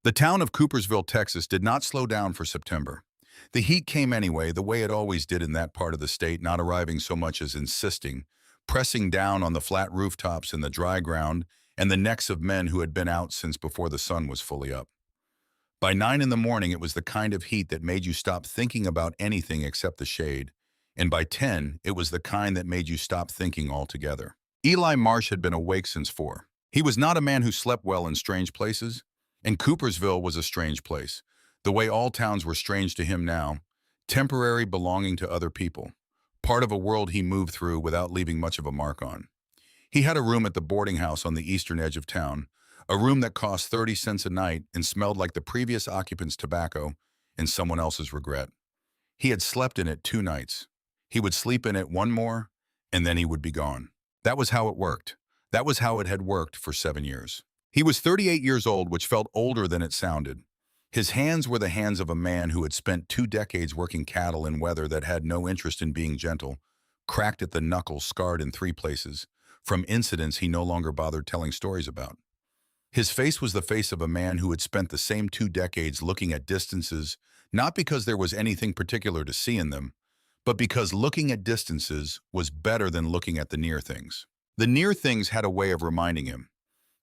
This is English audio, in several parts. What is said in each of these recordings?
The town of Coopersville, Texas did not slow down for September. The heat came anyway, the way it always did in that part of the state, not arriving so much as insisting, pressing down on the flat rooftops and the dry ground and the necks of men who had been out since before the sun was fully up. By 9 in the morning, it was the kind of heat that made you stop thinking about anything except the shade, and by 10, it was the kind that made you stop thinking altogether. Eli Marsh had been awake since 4. He was not a man who slept well in strange places, and Coopersville was a strange place, the way all towns were strange to him now, temporary, belonging to other people, part of a world he moved through without leaving much of a mark on. He had a room at the boarding house on the eastern edge of town, a room that cost 30 cents a night and smelled like the previous occupant's tobacco and someone else's regret. He had slept in it 2 nights. He would sleep in it one more, and then he would be gone. That was how it worked. That was how it had worked for 7 years. He was 38 years old, which felt older than it sounded. His hands were the hands of a man who had spent 2 decades working cattle in weather that had no interest in being gentle, cracked at the knuckles, scarred in 3 places, from incidents he no longer bothered telling stories about. His face was the face of a man who had spent the same 2 decades looking at distances, not because there was anything particular to see in them, but because looking at distances was better than looking at the near things. The near things had a way of reminding him.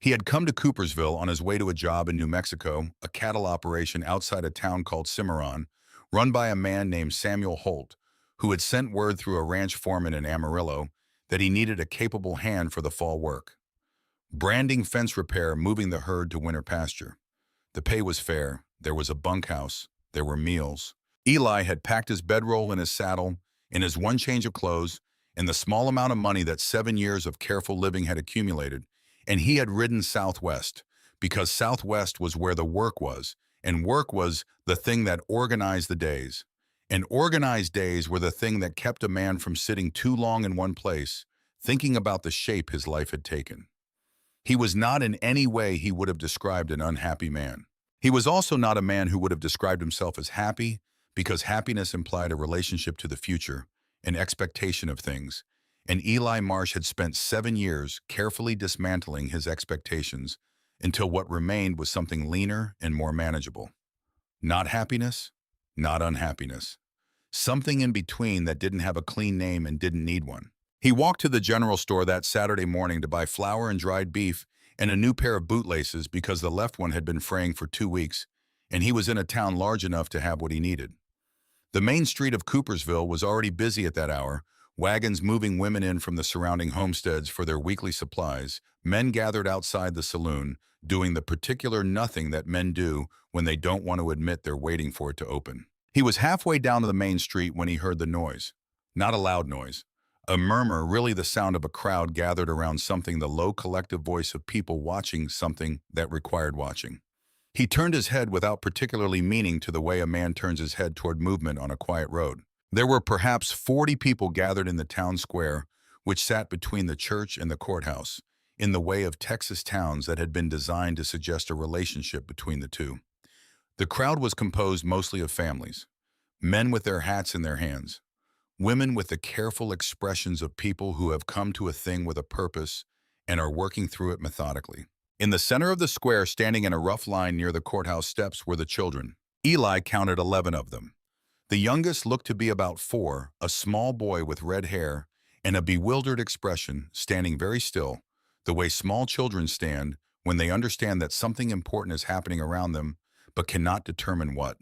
He had come to Coopersville on his way to a job in New Mexico, a cattle operation outside a town called Simmeron, run by a man named Samuel Holt, who had sent word through a ranch foreman in Amarillo that he needed a capable hand for the fall work. Branding, fence repair, moving the herd to winter pasture. The pay was fair, there was a bunkhouse, there were meals. Eli had packed his bedroll in his saddle, in his 1 change of clothes, and the small amount of money that 7 years of careful living had accumulated, and he had ridden southwest, because southwest was where the work was, and work was the thing that organized the days. And organized days were the thing that kept a man from sitting too long in one place, thinking about the shape his life had taken. He was not in any way he would have described an unhappy man. He was also not a man who would have described himself as happy, because happiness implied a relationship to the future, an expectation of things, and Eli Marsh had spent 7 years carefully dismantling his expectations until what remained was something leaner and more manageable. Not happiness, not unhappiness. Something in between that didn't have a clean name and didn't need one. He walked to the general store that Saturday morning to buy flour and dried beef and a new pair of bootlaces because the left one had been fraying for 2 weeks, and he was in a town large enough to have what he needed. The main street of Coopersville was already busy at that hour, wagons moving women in from the surrounding homesteads for their weekly supplies, men gathered outside the saloon, doing the particular nothing that men do when they don't want to admit they're waiting for it to open. He was halfway down to the main street when he heard the noise. Not a loud noise. A murmur, really the sound of a crowd gathered around something, the low collective voice of people watching something that required watching. He turned his head without particularly meaning to the way a man turns his head toward movement on a quiet road. There were perhaps 40 people gathered in the town square, which sat between the church and the courthouse, in the way of Texas towns that had been designed to suggest a relationship between the two. The crowd was composed mostly of families, men with their hats in their hands, women with the careful expressions of people who have come to a thing with a purpose and are working through it methodically. In the center of the square, standing in a rough line near the courthouse steps, were the children. Eli counted 11 of them. The youngest looked to be about 4, a small boy with red hair and a bewildered expression, standing very still, the way small children stand when they understand that something important is happening around them but cannot determine what.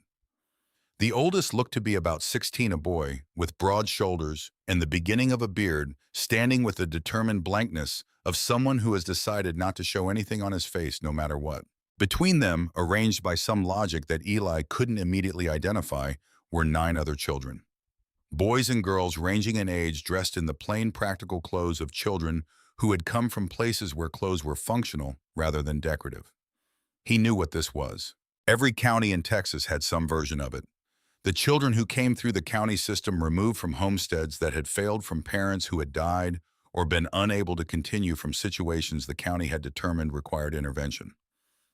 The oldest looked to be about 16, a boy with broad shoulders and the beginning of a beard, standing with the determined blankness of someone who has decided not to show anything on his face no matter what. Between them, arranged by some logic that Eli couldn't immediately identify, were 9 other children. Boys and girls ranging in age, dressed in the plain practical clothes of children who had come from places where clothes were functional rather than decorative. He knew what this was. Every county in Texas had some version of it. The children who came through the county system removed from homesteads that had failed, from parents who had died or been unable to continue from situations the county had determined required intervention.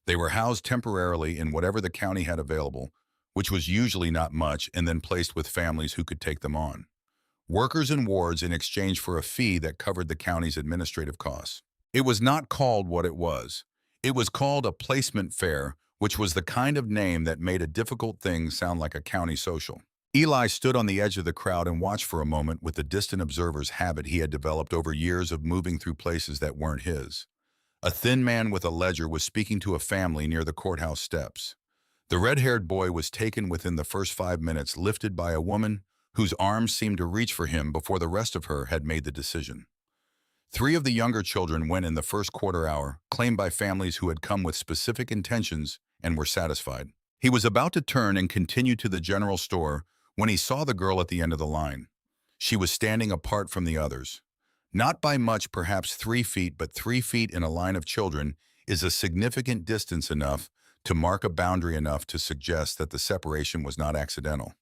They were housed temporarily in whatever the county had available, which was usually not much, and then placed with families who could take them on. Workers in wards in exchange for a fee that covered the county's administrative costs. It was not called what it was. It was called a placement fair, which was the kind of name that made a difficult thing sound like a county social. Eli stood on the edge of the crowd and watched for a moment with the distant observer's habit he had developed over years of moving through places that weren't his. A thin man with a ledger was speaking to a family near the courthouse steps. The red-haired boy was taken within the first 5 minutes, lifted by a woman whose arms seemed to reach for him before the rest of her had made the decision. 3 of the younger children went in the first quarter hour, claimed by families who had come with specific intentions and were satisfied. He was about to turn and continue to the general store when he saw the girl at the end of the line. She was standing apart from the others. Not by much, perhaps 3 feet, but 3 feet in a line of children is a significant distance enough to mark a boundary enough to suggest that the separation was not accidental.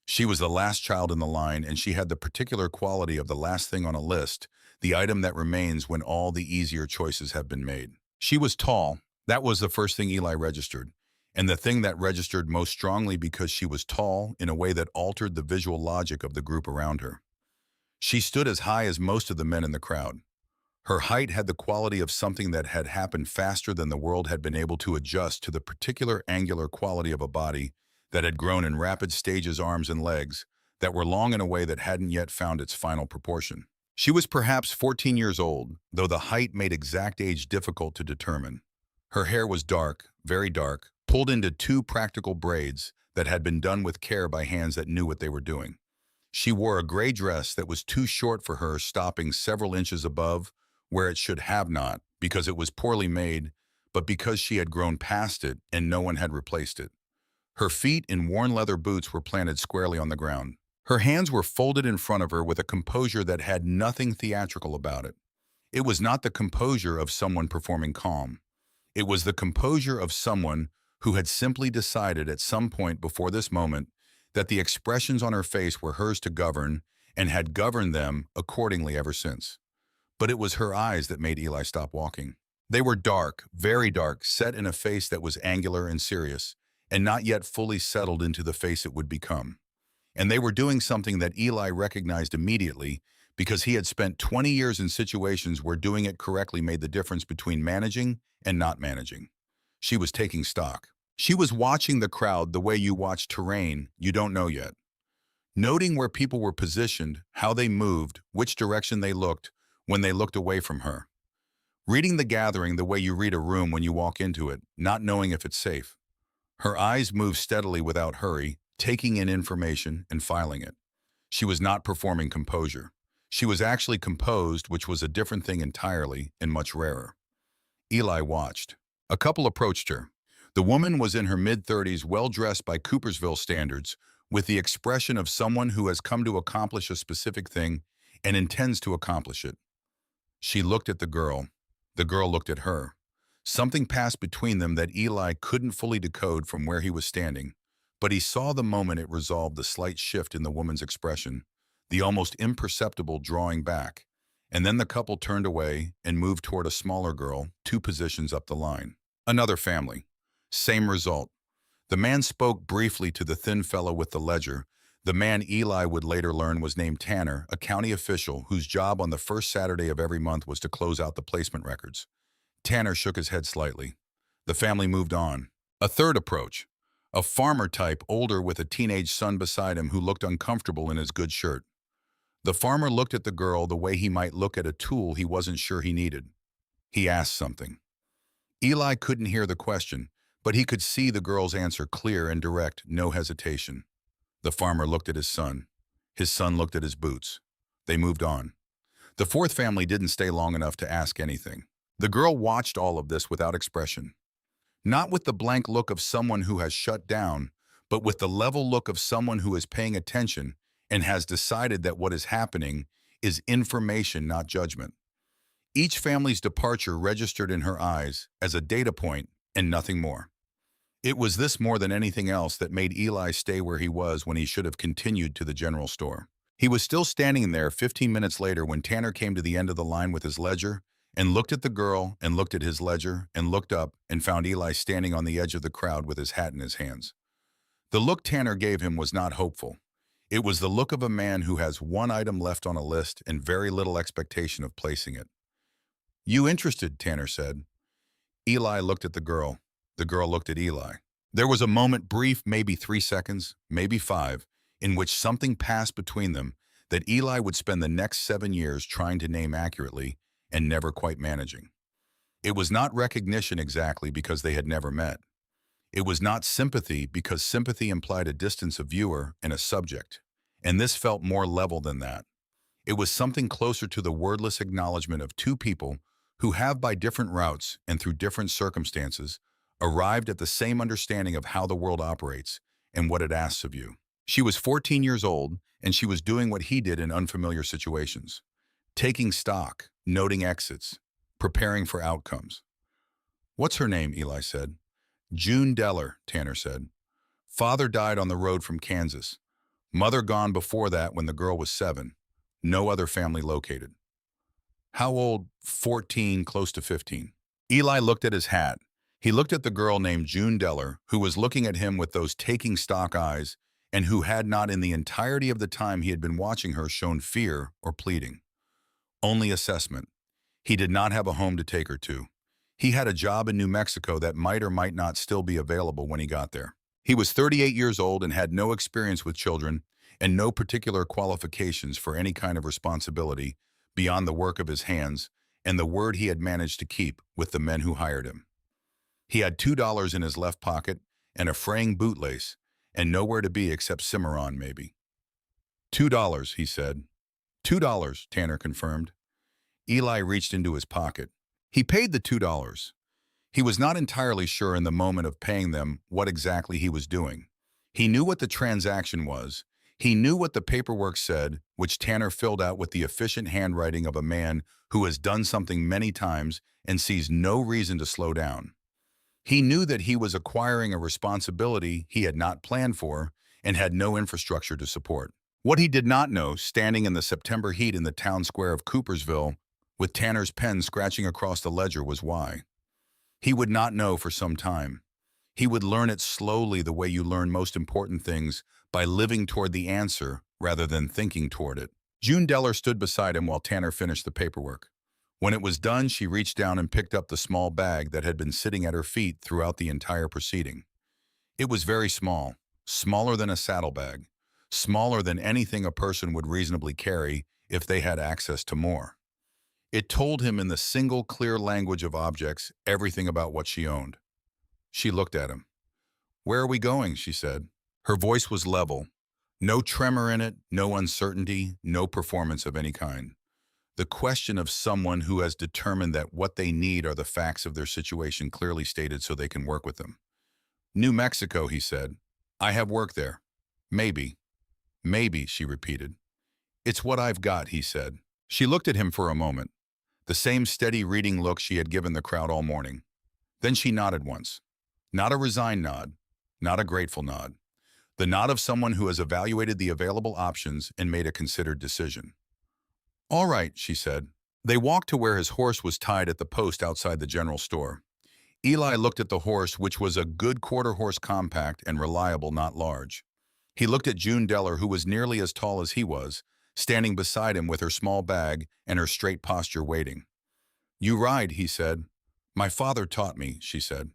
She was the last child in the line, and she had the particular quality of the last thing on a list, the item that remains when all the easier choices have been made. She was tall. That was the first thing Eli registered, and the thing that registered most strongly because she was tall in a way that altered the visual logic of the group around her. She stood as high as most of the men in the crowd. Her height had the quality of something that had happened faster than the world had been able to adjust to the particular angular quality of a body that had grown in rapid stages, arms and legs, that were long in a way that hadn't yet found its final proportion. She was perhaps 14 years old, though the height made exact age difficult to determine. Her hair was dark, very dark, pulled into 2 practical braids that had been done with care by hands that knew what they were doing. She wore a gray dress that was too short for her, stopping several inches above where it should have not, because it was poorly made, but because she had grown past it and no one had replaced it. Her feet in worn leather boots were planted squarely on the ground. Her hands were folded in front of her with a composure that had nothing theatrical about it. It was not the composure of someone performing calm. It was the composure of someone who had simply decided at some point before this moment that the expressions on her face were hers to govern and had governed them accordingly ever since. But it was her eyes that made Eli stop walking. They were dark, very dark, set in a face that was angular and serious, and not yet fully settled into the face it would become. And they were doing something that Eli recognized immediately because he had spent 20 years in situations where doing it correctly made the difference between managing and not managing. She was taking stock. She was watching the crowd the way you watch terrain you don't know yet. Noting where people were positioned, how they moved, which direction they looked when they looked away from her. Reading the gathering the way you read a room when you walk into it, not knowing if it's safe. Her eyes moved steadily without hurry, taking in information and filing it. She was not performing composure. She was actually composed, which was a different thing entirely and much rarer. Eli watched. A couple approached her. The woman was in her mid-30s, well-dressed by Cooperville standards, with the expression of someone who has come to accomplish a specific thing and intends to accomplish it. She looked at the girl. The girl looked at her. Something passed between them that Eli couldn't fully decode from where he was standing, but he saw the moment it resolved the slight shift in the woman's expression, the almost imperceptible drawing back, and then the couple turned away and moved toward a smaller girl, 2 positions up the line. Another family. Same result. The man spoke briefly to the thin fellow with the ledger. The man Eli would later learn was named Tanner, a county official whose job on the first Saturday of every month was to close out the placement records. Tanner shook his head slightly. The family moved on. A third approach. A farmer type, older with a teenage son beside him who looked uncomfortable in his good shirt. The farmer looked at the girl the way he might look at a tool he wasn't sure he needed. He asked something. Eli couldn't hear the question, but he could see the girl's answer clear and direct, no hesitation. The farmer looked at his son. His son looked at his boots. They moved on. The fourth family didn't stay long enough to ask anything. The girl watched all of this without expression. Not with the blank look of someone who has shut down, but with the level look of someone who is paying attention and has decided that what is happening is information, not judgment. Each family's departure registered in her eyes as a data point and nothing more. It was this more than anything else that made Eli stay where he was when he should have continued to the general store. He was still standing there 15 minutes later when Tanner came to the end of the line with his ledger and looked at the girl and looked at his ledger and looked up and found Eli standing on the edge of the crowd with his hat in his hands. The look Tanner gave him was not hopeful. It was the look of a man who has one item left on a list and very little expectation of placing it. "You interested?" Tanner said. Eli looked at the girl. The girl looked at Eli. There was a moment, brief, maybe 3 seconds, maybe 5, in which something passed between them that Eli would spend the next 7 years trying to name accurately and never quite managing. It was not recognition exactly because they had never met. It was not sympathy because sympathy implied a distance of viewer and a subject, and this felt more level than that. It was something closer to the wordless acknowledgement of two people who have, by different routes and through different circumstances, arrived at the same understanding of how the world operates and what it asks of you. She was 14 years old, and she was doing what he did in unfamiliar situations, taking stock, noting exits, preparing for outcomes. "What's her name?" Eli said. "June Deller," Tanner said. "Father died on the road from Kansas. Mother gone before that when the girl was 7. No other family located." "How old?" 14, close to 15. Eli looked at his hat. He looked at the girl named June Deller, who was looking at him with those taking stock eyes, and who had not in the entirety of the time he had been watching her shown fear or pleading. Only assessment. He did not have a home to take her to. He had a job in New Mexico that might or might not still be available when he got there. He was 38 years old and had no experience with children and no particular qualifications for any kind of responsibility beyond the work of his hands and the word he had managed to keep with the men who hired him. He had $2 in his left pocket and a fraying bootlace, and nowhere to be except Simmeron, maybe. $2, he said. $2, Tanner confirmed. Eli reached into his pocket. He paid the $2. He was not entirely sure in the moment of paying them what exactly he was doing. He knew what the transaction was. He knew what the paperwork said, which Tanner filled out with the efficient handwriting of a man who has done something many times and sees no reason to slow down. He knew that he was acquiring a responsibility he had not planned for and had no infrastructure to support. What he did not know, standing in the September heat in the town square of Cooperville, with Tanner's pen scratching across the ledger, was why. He would not know for some time. He would learn it slowly, the way you learn most important things, by living toward the answer rather than thinking toward it. June Deller stood beside him while Tanner finished the paperwork. When it was done, she reached down and picked up the small bag that had been sitting at her feet throughout the entire proceeding. It was very small, smaller than a saddlebag, smaller than anything a person would reasonably carry if they had access to more. It told him in the single clear language of objects everything about what she owned. She looked at him. "Where are we going?" she said. Her voice was level. No tremor in it, no uncertainty, no performance of any kind. The question of someone who has determined that what they need are the facts of their situation clearly stated so they can work with them. "New Mexico," he said. "I have work there." "Maybe." "Maybe," she repeated. "It's what I've got," he said. She looked at him for a moment, the same steady reading look she had given the crowd all morning. Then she nodded once. Not a resigned nod, not a grateful nod. The nod of someone who has evaluated the available options and made a considered decision. "All right," she said. They walked to where his horse was tied at the post outside the general store. Eli looked at the horse, which was a good quarter-horse compact and reliable, not large. He looked at June Deller, who was nearly as tall as he was, standing beside him with her small bag and her straight posture waiting. "You ride," he said. "My father taught me," she said.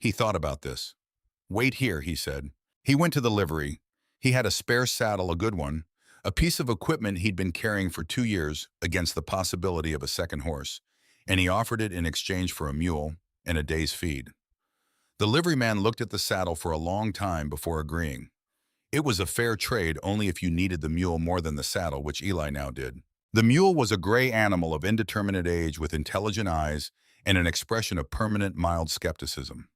He thought about this. "Wait here," he said. He went to the livery. He had a spare saddle, a good one, a piece of equipment he'd been carrying for 2 years against the possibility of a second horse, and he offered it in exchange for a mule and a day's feed. The liveryman looked at the saddle for a long time before agreeing. It was a fair trade only if you needed the mule more than the saddle, which Eli now did. The mule was a gray animal of indeterminate age with intelligent eyes and an expression of permanent, mild skepticism.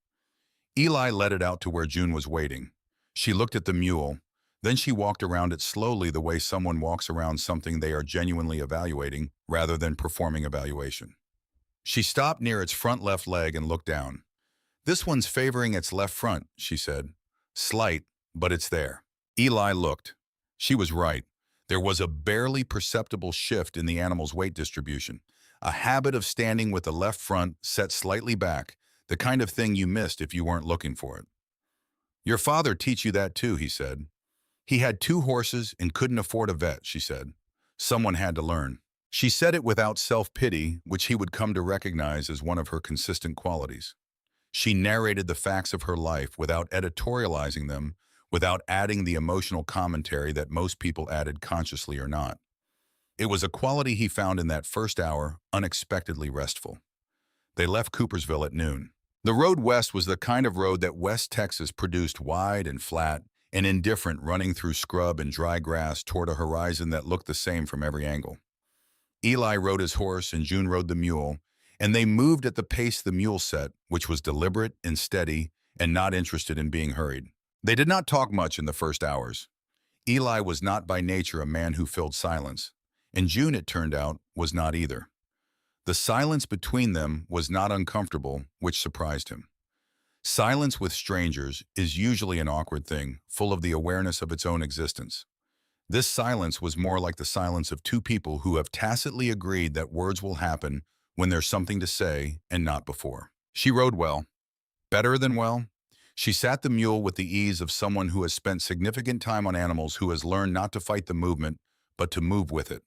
Eli led it out to where June was waiting. She looked at the mule, then she walked around it slowly, the way someone walks around something they are genuinely evaluating rather than performing evaluation. She stopped near its front left leg and looked down. "This one's favoring its left front," she said. "Slight, but it's there." Eli looked. She was right. There was a barely perceptible shift in the animal's weight distribution, a habit of standing with the left front set slightly back, the kind of thing you missed if you weren't looking for it. "Your father teach you that too," he said. "He had 2 horses and couldn't afford a vet," she said. "Someone had to learn." She said it without self-pity, which he would come to recognize as one of her consistent qualities. She narrated the facts of her life without editorializing them, without adding the emotional commentary that most people added consciously or not. It was a quality he found in that first hour unexpectedly restful. They left Coopersville at noon. The road west was the kind of road that West Texas produced, wide and flat and indifferent, running through scrub and dry grass toward a horizon that looked the same from every angle. Eli rode his horse and June rode the mule, and they moved at the pace the mule set, which was deliberate and steady and not interested in being hurried. They did not talk much in the first hours. Eli was not by nature a man who filled silence, and June, it turned out, was not either. The silence between them was not uncomfortable, which surprised him. Silence with strangers is usually an awkward thing, full of the awareness of its own existence. This silence was more like the silence of two people who have tacitly agreed that words will happen when there's something to say and not before. She rode well. Better than well. She sat the mule with the ease of someone who has spent significant time on animals, who has learned not to fight the movement, but to move with it.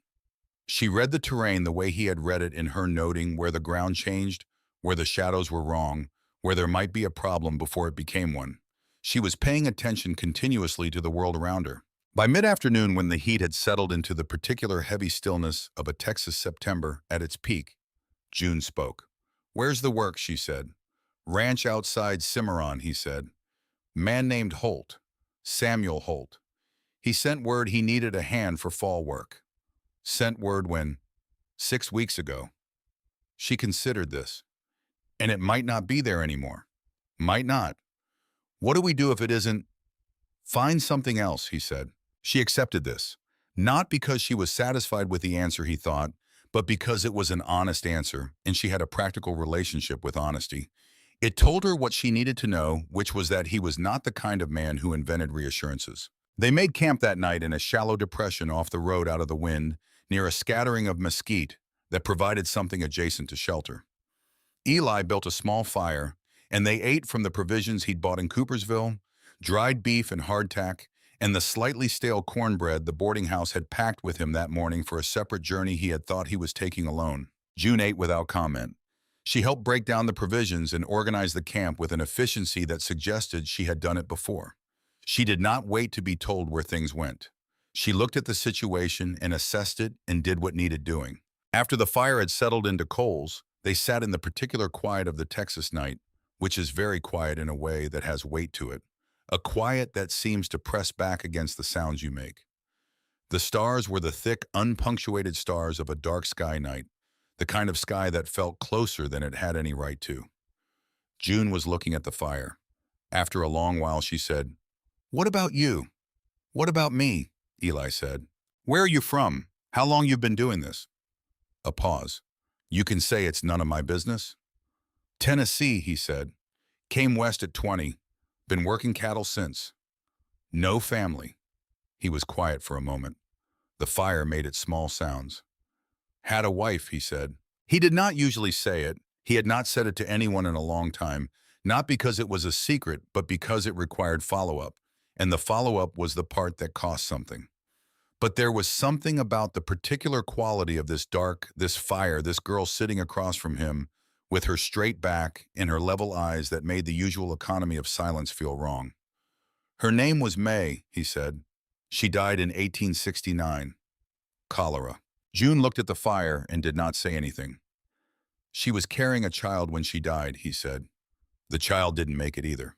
She read the terrain the way he had read it in her, noting where the ground changed, where the shadows were wrong, where there might be a problem before it became one. She was paying attention continuously to the world around her. By mid-afternoon, when the heat had settled into the particular heavy stillness of a Texas September at its peak, June spoke. "Where's the work?" she said. "Ranch outside Simmeron," he said. "Man named Holt. Samuel Holt. He sent word he needed a hand for fall work." "Sent word when?" "6 weeks ago." She considered this. "And it might not be there anymore." "Might not. What do we do if it isn't?" "Find something else," he said. She accepted this, not because she was satisfied with the answer, he thought, but because it was an honest answer, and she had a practical relationship with honesty. It told her what she needed to know, which was that he was not the kind of man who invented reassurances. They made camp that night in a shallow depression off the road out of the wind, near a scattering of mesquite that provided something adjacent to shelter. Eli built a small fire, and they ate from the provisions he'd bought in Coopersville, dried beef and hardtack, and the slightly stale cornbread the boarding house had packed with him that morning for a separate journey he had thought he was taking alone. June ate without comment. She helped break down the provisions and organize the camp with an efficiency that suggested she had done it before. She did not wait to be told where things went. She looked at the situation and assessed it and did what needed doing. After the fire had settled into coals, they sat in the particular quiet of the Texas night, which is very quiet in a way that has weight to it, a quiet that seems to press back against the sounds you make. The stars were the thick, unpunctuated stars of a dark sky night, the kind of sky that felt closer than it had any right to. June was looking at the fire. After a long while, she said, "What about you?" "What about me?" Eli said. "Where are you from? How long you've been doing this?" A pause. "You can say it's none of my business." "Tennessee," he said. "Came west at 20. Been working cattle since." "No family." He was quiet for a moment. The fire made its small sounds. "Had a wife," he said. He did not usually say it. He had not said it to anyone in a long time, not because it was a secret, but because it required follow-up, and the follow-up was the part that cost something. But there was something about the particular quality of this dark, this fire, this girl sitting across from him, with her straight back and her level eyes, that made the usual economy of silence feel wrong. "Her name was May," he said. "She died in 1869. Cholera." June looked at the fire and did not say anything. "She was carrying a child when she died," he said. "The child didn't make it either."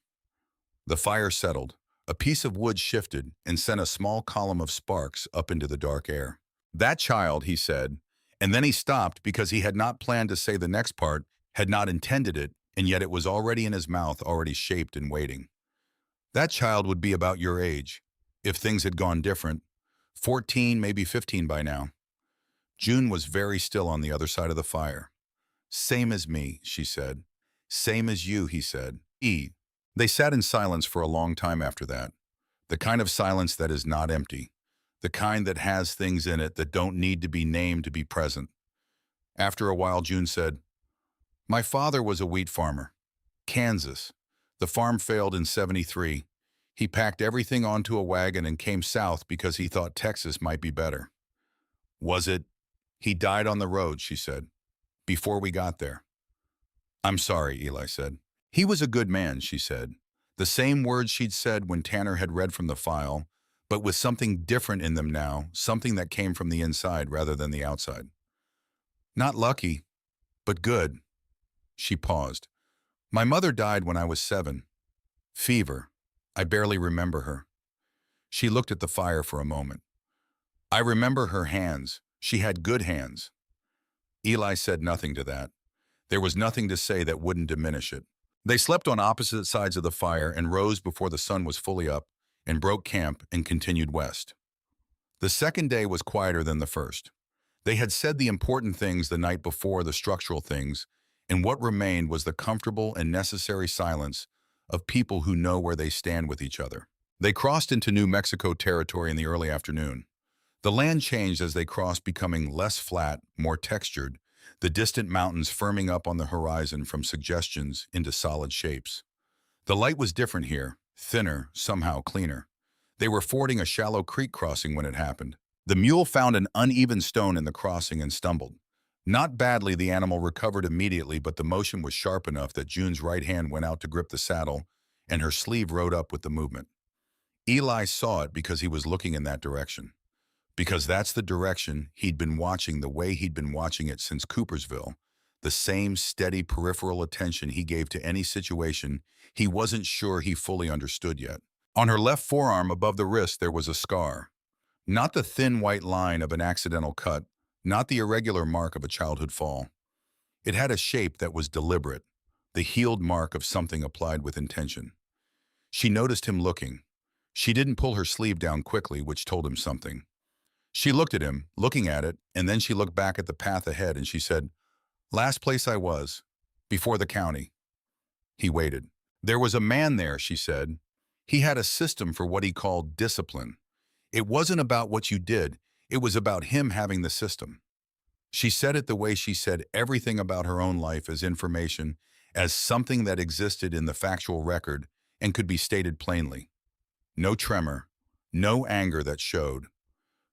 The fire settled. A piece of wood shifted and sent a small column of sparks up into the dark air. "That child," he said, and then he stopped because he had not planned to say the next part, had not intended it, and yet it was already in his mouth, already shaped and waiting. "That child would be about your age, if things had gone different. 14, maybe 15 by now." June was very still on the other side of the fire. "Same as me," she said. "Same as you," he said. They sat in silence for a long time after that. The kind of silence that is not empty. The kind that has things in it that don't need to be named to be present. After a while, June said, "My father was a wheat farmer. Kansas. The farm failed in 73. He packed everything onto a wagon and came south because he thought Texas might be better." "Was it?" "He died on the road," she said, "before we got there." "I'm sorry," Eli said. He was a good man, she said. The same words she'd said when Tanner had read from the file, but with something different in them now, something that came from the inside rather than the outside. Not lucky, but good. She paused. My mother died when I was 7. Fever. I barely remember her. She looked at the fire for a moment. I remember her hands. She had good hands. Eli said nothing to that. There was nothing to say that wouldn't diminish it. They slept on opposite sides of the fire and rose before the sun was fully up and broke camp and continued west. The second day was quieter than the first. They had said the important things the night before, the structural things, and what remained was the comfortable and necessary silence of people who know where they stand with each other. They crossed into New Mexico territory in the early afternoon. The land changed as they crossed, becoming less flat, more textured, the distant mountains firming up on the horizon from suggestions into solid shapes. The light was different here, thinner, somehow cleaner. They were fording a shallow creek crossing when it happened. The mule found an uneven stone in the crossing and stumbled. Not badly, the animal recovered immediately, but the motion was sharp enough that June's right hand went out to grip the saddle, and her sleeve rode up with the movement. Eli saw it because he was looking in that direction. Because that's the direction he'd been watching, the way he'd been watching it since Coopersville, the same steady peripheral attention he gave to any situation he wasn't sure he fully understood yet. On her left forearm above the wrist there was a scar. Not the thin white line of an accidental cut, not the irregular mark of a childhood fall. It had a shape that was deliberate, the healed mark of something applied with intention. She noticed him looking. She didn't pull her sleeve down quickly, which told him something. She looked at him, looking at it, and then she looked back at the path ahead and she said, "Last place I was, before the county." He waited. "There was a man there," she said. "He had a system for what he called discipline. It wasn't about what you did, it was about him having the system." She said it the way she said everything about her own life, as information, as something that existed in the factual record and could be stated plainly. No tremor, no anger that showed.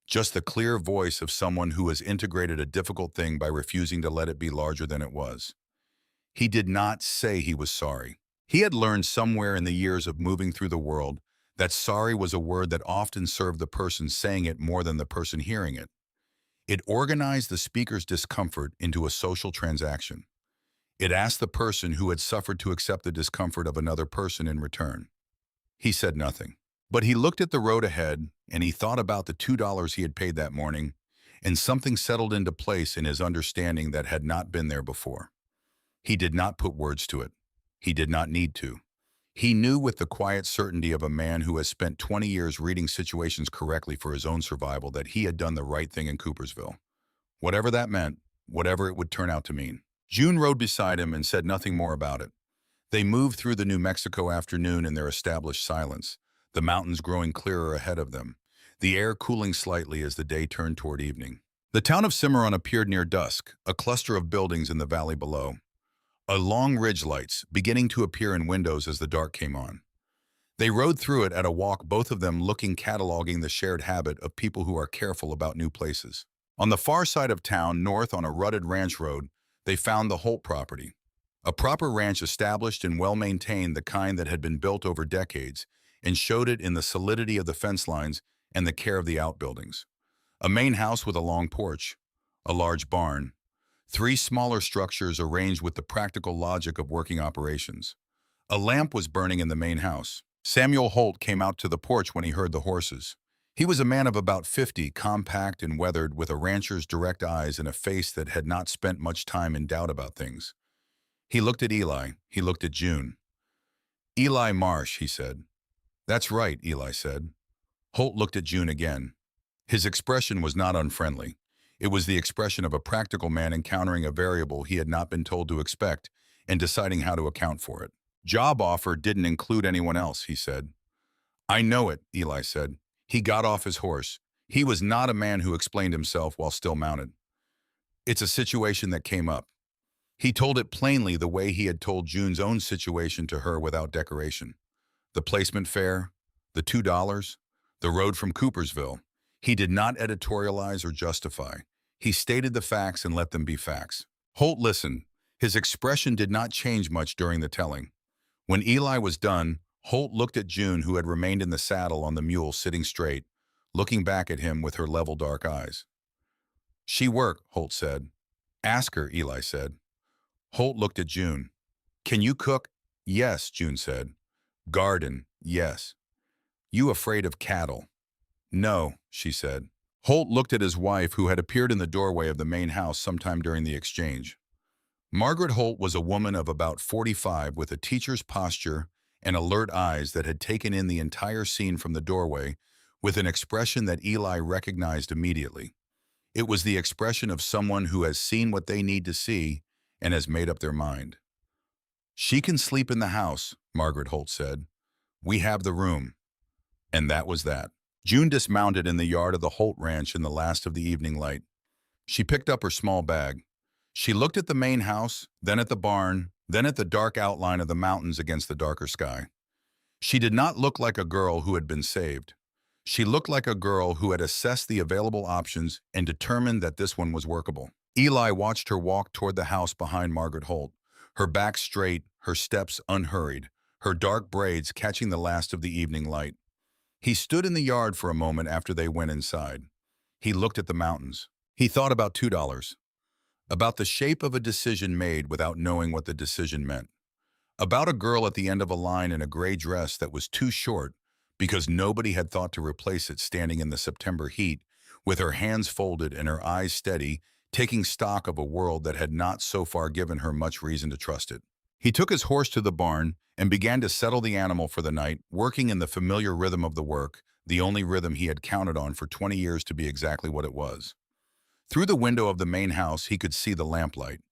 Just the clear voice of someone who has integrated a difficult thing by refusing to let it be larger than it was. He did not say he was sorry. He had learned somewhere in the years of moving through the world that sorry was a word that often served the person saying it more than the person hearing it. It organized the speaker's discomfort into a social transaction. It asked the person who had suffered to accept the discomfort of another person in return. He said nothing. But he looked at the road ahead, and he thought about the $2 he had paid that morning, and something settled into place in his understanding that had not been there before. He did not put words to it. He did not need to. He knew with the quiet certainty of a man who has spent 20 years reading situations correctly for his own survival that he had done the right thing in Coopersville. Whatever that meant, whatever it would turn out to mean. June rode beside him and said nothing more about it. They moved through the New Mexico afternoon in their established silence, the mountains growing clearer ahead of them, the air cooling slightly as the day turned toward evening. The town of Simmeron appeared near dusk, a cluster of buildings in the valley below. Long ridge lights, beginning to appear in windows as the dark came on. They rode through it at a walk, both of them looking, cataloging the shared habit of people who are careful about new places. On the far side of town, north on a rutted ranch road, they found the Holt property. A proper ranch, established and well-maintained, the kind that had been built over decades, and showed it in the solidity of the fence lines and the care of the outbuildings. A main house with a long porch, a large barn, 3 smaller structures arranged with the practical logic of working operations. A lamp was burning in the main house. Samuel Holt came out to the porch when he heard the horses. He was a man of about 50, compact and weathered, with a rancher's direct eyes and a face that had not spent much time in doubt about things. He looked at Eli. He looked at June. "Eli Marsh," he said. "That's right," Eli said. Holt looked at June again. His expression was not unfriendly. It was the expression of a practical man encountering a variable he had not been told to expect and deciding how to account for it. "Job offer didn't include anyone else," he said. "I know it," Eli said. He got off his horse. He was not a man who explained himself while still mounted. "It's a situation that came up." He told it plainly, the way he had told June's own situation to her without decoration. The placement fare, the $2, the road from Coopersville. He did not editorialize or justify. He stated the facts and let them be facts. Holt listened. His expression did not change much during the telling. When Eli was done, Holt looked at June, who had remained in the saddle on the mule sitting straight, looking back at him with her level dark eyes. "She work," Holt said. "Ask her," Eli said. Holt looked at June. "Can you cook?" "Yes," June said. "Garden?" "Yes." "You afraid of cattle?" "No," she said. Holt looked at his wife, who had appeared in the doorway of the main house sometime during the exchange. Margaret Holt was a woman of about 45 with a teacher's posture and alert eyes that had taken in the entire scene from the doorway with an expression that Eli recognized immediately. It was the expression of someone who has seen what they need to see and has made up their mind. "She can sleep in the house," Margaret Holt said. "We have the room." And that was that. June dismounted in the yard of the Holt ranch in the last of the evening light. She picked up her small bag. She looked at the main house, then at the barn, then at the dark outline of the mountains against the darker sky. She did not look like a girl who had been saved. She looked like a girl who had assessed the available options and determined that this one was workable. Eli watched her walk toward the house behind Margaret Holt, her back straight, her steps unhurried, her dark braids catching the last of the evening light. He stood in the yard for a moment after they went inside. He looked at the mountains. He thought about $2, about the shape of a decision made without knowing what the decision meant, about a girl at the end of a line in a gray dress that was too short because nobody had thought to replace it, standing in the September heat, with her hands folded and her eyes steady, taking stock of a world that had not so far given her much reason to trust it. He took his horse to the barn and began to settle the animal for the night, working in the familiar rhythm of the work, the only rhythm he had counted on for 20 years to be exactly what it was. Through the window of the main house, he could see the lamplight.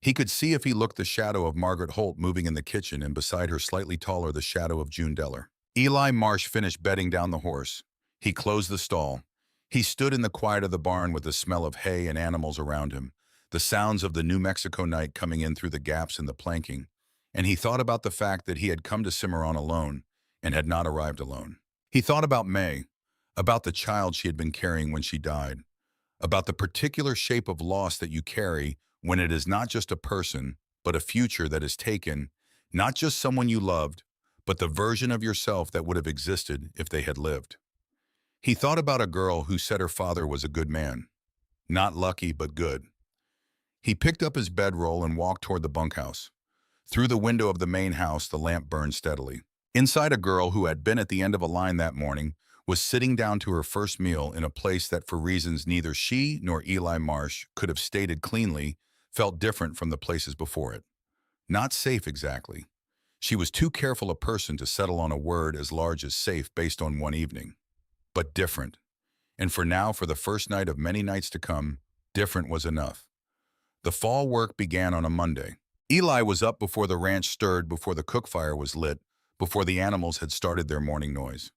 He could see, if he looked, the shadow of Margaret Holt moving in the kitchen, and beside her, slightly taller, the shadow of June Deller. Eli Marsh finished bedding down the horse. He closed the stall. He stood in the quiet of the barn with the smell of hay and animals around him, the sounds of the New Mexico night coming in through the gaps in the planking, and he thought about the fact that he had come to Simmeron alone and had not arrived alone. He thought about May, about the child she had been carrying when she died, about the particular shape of loss that you carry when it is not just a person, but a future that is taken, not just someone you loved, but the version of yourself that would have existed if they had lived. He thought about a girl who said her father was a good man. Not lucky, but good. He picked up his bedroll and walked toward the bunkhouse. Through the window of the main house, the lamp burned steadily. Inside, a girl who had been at the end of a line that morning was sitting down to her first meal in a place that, for reasons neither she nor Eli Marsh could have stated cleanly, felt different from the places before it. Not safe exactly. She was too careful a person to settle on a word as large as safe based on one evening. But different. And for now, for the first night of many nights to come, different was enough. The fall work began on a Monday. Eli was up before the ranch stirred, before the cook fire was lit, before the animals had started their morning noise.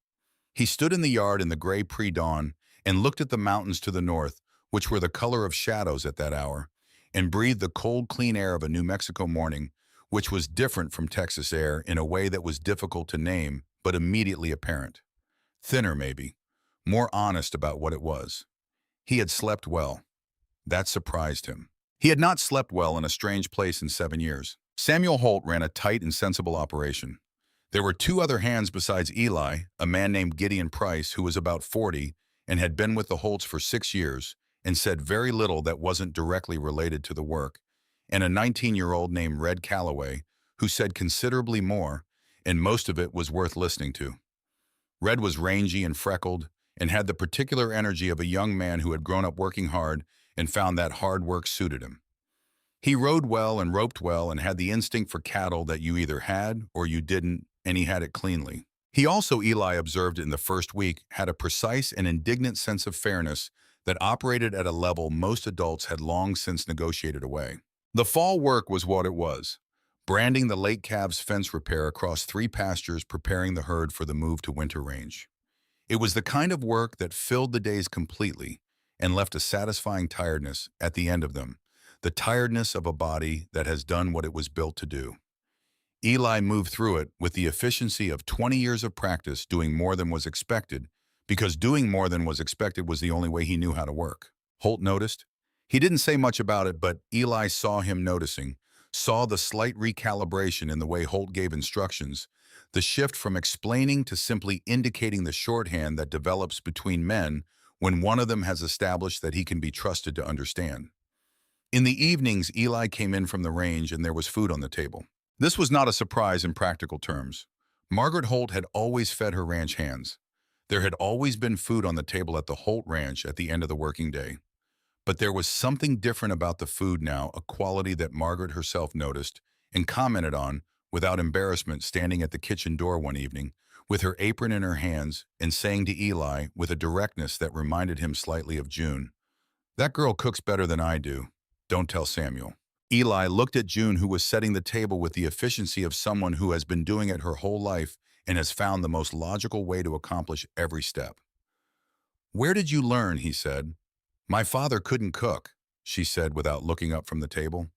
He stood in the yard in the gray pre-dawn and looked at the mountains to the north, which were the color of shadows at that hour, and breathed the cold, clean air of a New Mexico morning, which was different from Texas air in a way that was difficult to name, but immediately apparent. Thinner, maybe. More honest about what it was. He had slept well. That surprised him. He had not slept well in a strange place in 7 years. Samuel Holt ran a tight and sensible operation. There were 2 other hands besides Eli, a man named Gideon Price, who was about 40 and had been with the Holts for 6 years and said very little that wasn't directly related to the work, and a 19-year-old named Red Calloway, who said considerably more, and most of it was worth listening to. Red was rangy and freckled and had the particular energy of a young man who had grown up working hard and found that hard work suited him. He rode well and roped well and had the instinct for cattle that you either had or you didn't, and he had it cleanly. He also, Eli observed in the first week, had a precise and indignant sense of fairness that operated at a level most adults had long since negotiated away. The fall work was what it was: branding the late calves' fence repair across 3 pastures, preparing the herd for the move to winter range. It was the kind of work that filled the days completely and left a satisfying tiredness at the end of them, the tiredness of a body that has done what it was built to do. Eli moved through it with the efficiency of 20 years of practice, doing more than was expected, because doing more than was expected was the only way he knew how to work. Holt noticed. He didn't say much about it, but Eli saw him noticing, saw the slight recalibration in the way Holt gave instructions, the shift from explaining to simply indicating the shorthand that develops between men when one of them has established that he can be trusted to understand. In the evenings, Eli came in from the range and there was food on the table. This was not a surprise in practical terms. Margaret Holt had always fed her ranch hands. There had always been food on the table at the Holt Ranch at the end of the working day. But there was something different about the food now, a quality that Margaret herself noticed and commented on without embarrassment, standing at the kitchen door one evening with her apron in her hands and saying to Eli with a directness that reminded him slightly of June, "That girl cooks better than I do. Don't tell Samuel." Eli looked at June, who was setting the table with the efficiency of someone who has been doing it her whole life and has found the most logical way to accomplish every step. "Where did you learn?" he said. "My father couldn't cook," she said without looking up from the table.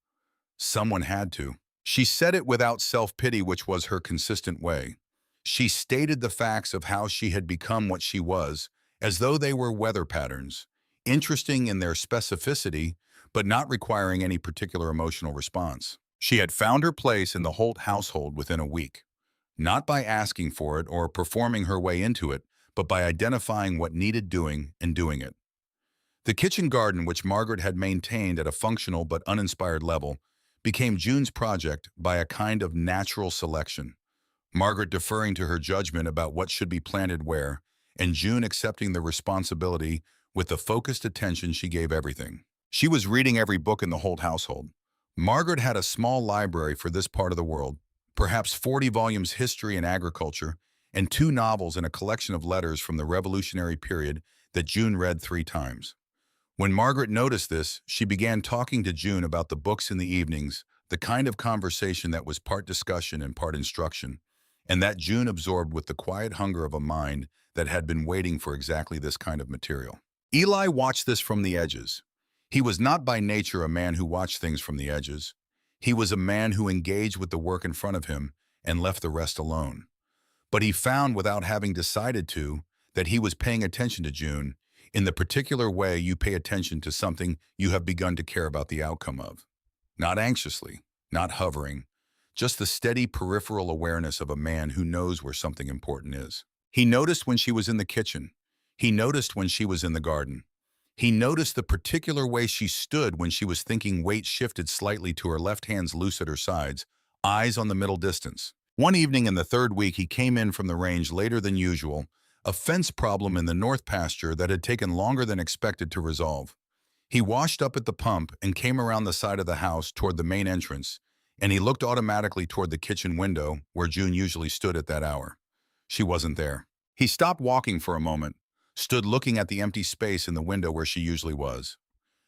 "Someone had to." She said it without self-pity, which was her consistent way. She stated the facts of how she had become what she was, as though they were weather patterns, interesting in their specificity, but not requiring any particular emotional response. She had found her place in the Holt household within a week, not by asking for it or performing her way into it, but by identifying what needed doing and doing it. The kitchen garden, which Margaret had maintained at a functional but uninspired level, became June's project by a kind of natural selection, Margaret deferring to her judgment about what should be planted where, and June accepting the responsibility with the focused attention she gave everything. She was reading every book in the Holt household. Margaret had a small library for this part of the world, perhaps 40 volumes history and agriculture, and 2 novels and a collection of letters from the Revolutionary period that June read 3 times. When Margaret noticed this, she began talking to June about the books in the evenings, the kind of conversation that was part discussion and part instruction, and that June absorbed with the quiet hunger of a mind that had been waiting for exactly this kind of material. Eli watched this from the edges. He was not by nature a man who watched things from the edges. He was a man who engaged with the work in front of him and left the rest alone. But he found, without having decided to, that he was paying attention to June in the particular way you pay attention to something you have begun to care about the outcome of. Not anxiously, not hovering, just the steady peripheral awareness of a man who knows where something important is. He noticed when she was in the kitchen. He noticed when she was in the garden. He noticed the particular way she stood when she was thinking, weight shifted slightly to her left, hands loose at her sides, eyes on the middle distance. One evening in the 3rd week, he came in from the range later than usual, a fence problem in the north pasture that had taken longer than expected to resolve. He washed up at the pump and came around the side of the house toward the main entrance, and he looked automatically toward the kitchen window where June usually stood at that hour. She wasn't there. He stopped walking for a moment, stood looking at the empty space in the window where she usually was.